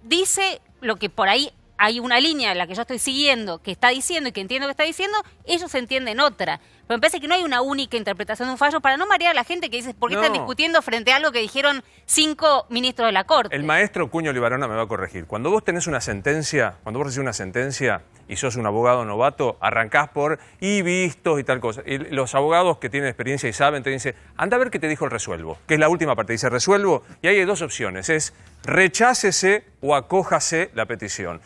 dice lo que por ahí hay una línea en la que yo estoy siguiendo, que está diciendo y que entiendo que está diciendo, ellos entienden otra. Pero me parece que no hay una única interpretación de un fallo para no marear a la gente que dice, ¿por qué están discutiendo frente a algo que dijeron 5 ministros de la Corte? El maestro Cuño Libarona me va a corregir. Cuando vos tenés una sentencia, cuando vos recibís una sentencia y sos un abogado novato, arrancás por y vistos y tal cosa. Y los abogados que tienen experiencia y saben te dicen, anda a ver qué te dijo el resuelvo, que es la última parte. Dice resuelvo y ahí hay dos opciones, es rechácese o acójase la petición.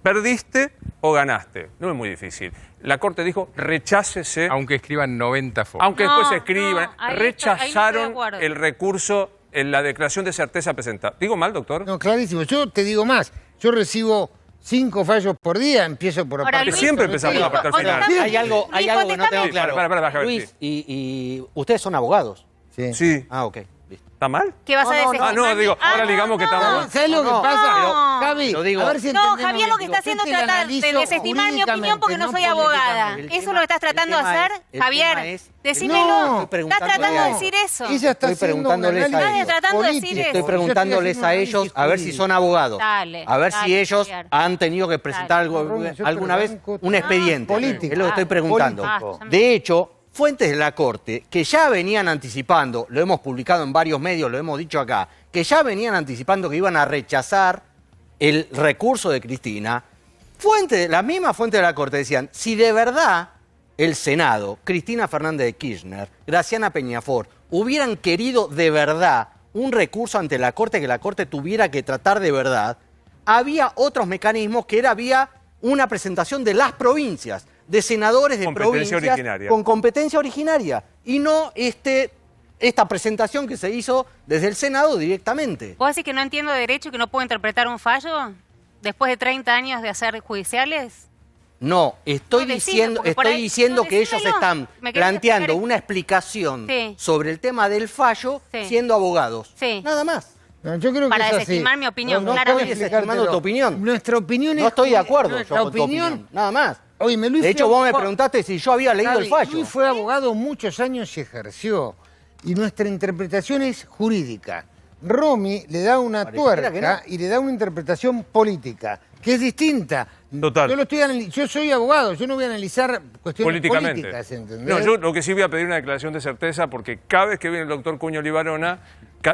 Perdiste, o ganaste. No es muy difícil. La Corte dijo, rechácese. Aunque escriban 90 fotos. Aunque No, después escriban, no, ahí rechazaron no estoy de acuerdo. el recurso en la declaración de certeza presentada. ¿Digo mal, doctor? No, clarísimo. Yo te digo más. Yo recibo 5 fallos por día, empiezo por Ahora, aparte. Luis, Siempre empezamos a partir al final. Hay algo que no tengo Sí, claro. para, Javier, Luis, sí. y ustedes son abogados. Sí. Sí. Ah, ok. Listo. ¿Está mal? ¿Qué vas a desestimar? no, digo, ahora digamos que estamos... ¿Sabes lo que No, pasa? pero- Javi, lo digo. a ver si No, entendemos Javier, lo que bien. está haciendo es Yo te tratar de analizo desestimar mi opinión porque no soy jurídicamente, abogada. políticamente. Eso es lo que estás tratando de hacer, el Javier. tema es- Decímelo. No, Estás tratando de decir eso. Ella está Estoy haciendo un preguntándoles a análisis ellos. Estás tratando de decir político. eso. Estoy Yo preguntándoles haciendo a un ellos análisis a ver si jurídico. son abogados. Dale, A ver dale, si ellos Javier. han tenido que presentar Dale. algo, Yo alguna te vez banco un expediente. político. Es lo que estoy preguntando. Político. De hecho, fuentes de la Corte que ya venían anticipando, lo hemos publicado en varios medios, lo hemos dicho acá, que ya venían anticipando que iban a rechazar el recurso de Cristina, la misma fuente de la Corte decían, si de verdad el Senado, Cristina Fernández de Kirchner, Graciana Peñafort, hubieran querido de verdad un recurso ante la Corte que la Corte tuviera que tratar de verdad, había otros mecanismos que era vía una presentación de las provincias, de senadores de Competencia provincias originaria. con competencia originaria, y no esta presentación que se hizo desde el Senado directamente. ¿Vos decís que no entiendo de derecho y que no puedo interpretar un fallo después de 30 años de hacer judiciales? No, estoy No, decime, diciendo, porque por ahí- diciendo no, que ellos decímelo. están Me querés planteando explicar- una explicación Sí. sobre el tema del fallo Sí. siendo abogados. Sí. Nada más. No, yo creo Para que es así. desestimar mi opinión, No, no claramente. estoy desestimando tu opinión. Nuestra opinión es... No estoy de acuerdo yo Nuestra con tu opinión. Nada más. Oíme, Luis De hecho, fue- vos me preguntaste si yo había leído el Javi, fallo. Luis fue abogado muchos años y ejerció. Y nuestra interpretación es jurídica. Romy le da una Pareciera que tuerca no. y le da una interpretación política, que es distinta. Total. Yo soy abogado, yo no voy a analizar cuestiones Políticamente. políticas, ¿entendés? No, yo lo que sí voy a pedir una declaración de certeza porque cada vez que viene el doctor Cuño Libarona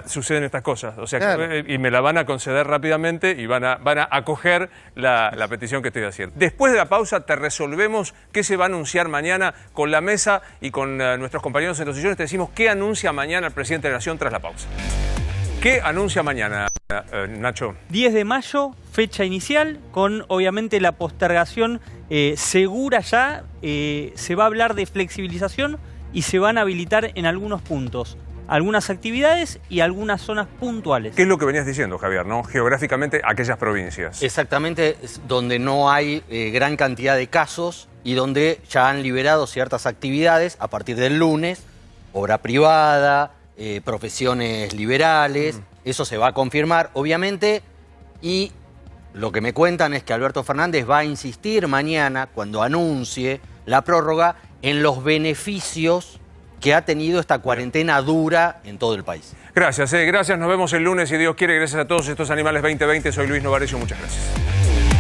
suceden estas cosas. O sea, Claro. y me la van a conceder rápidamente y van a acoger la petición que estoy haciendo. Después de la pausa te resolvemos qué se va a anunciar mañana con la mesa y con nuestros compañeros en los sillones. Te decimos qué anuncia mañana el presidente de la Nación tras la pausa. ¿Qué anuncia mañana, Nacho? 10 de mayo, fecha inicial, con obviamente la postergación segura ya. Se va a hablar de flexibilización y se van a habilitar en algunos puntos algunas actividades y algunas zonas puntuales. ¿Qué es lo que venías diciendo, Javier, no? Geográficamente, aquellas provincias. Exactamente, es donde no hay gran cantidad de casos y donde ya han liberado ciertas actividades a partir del lunes, obra privada, profesiones liberales, eso se va a confirmar, obviamente, y lo que me cuentan es que Alberto Fernández va a insistir mañana, cuando anuncie la prórroga, en los beneficios que ha tenido esta cuarentena dura en todo el país. Gracias, gracias. Nos vemos el lunes, si Dios quiere. Gracias a todos estos Animales 2020. Soy Luis Novarecio. Muchas gracias.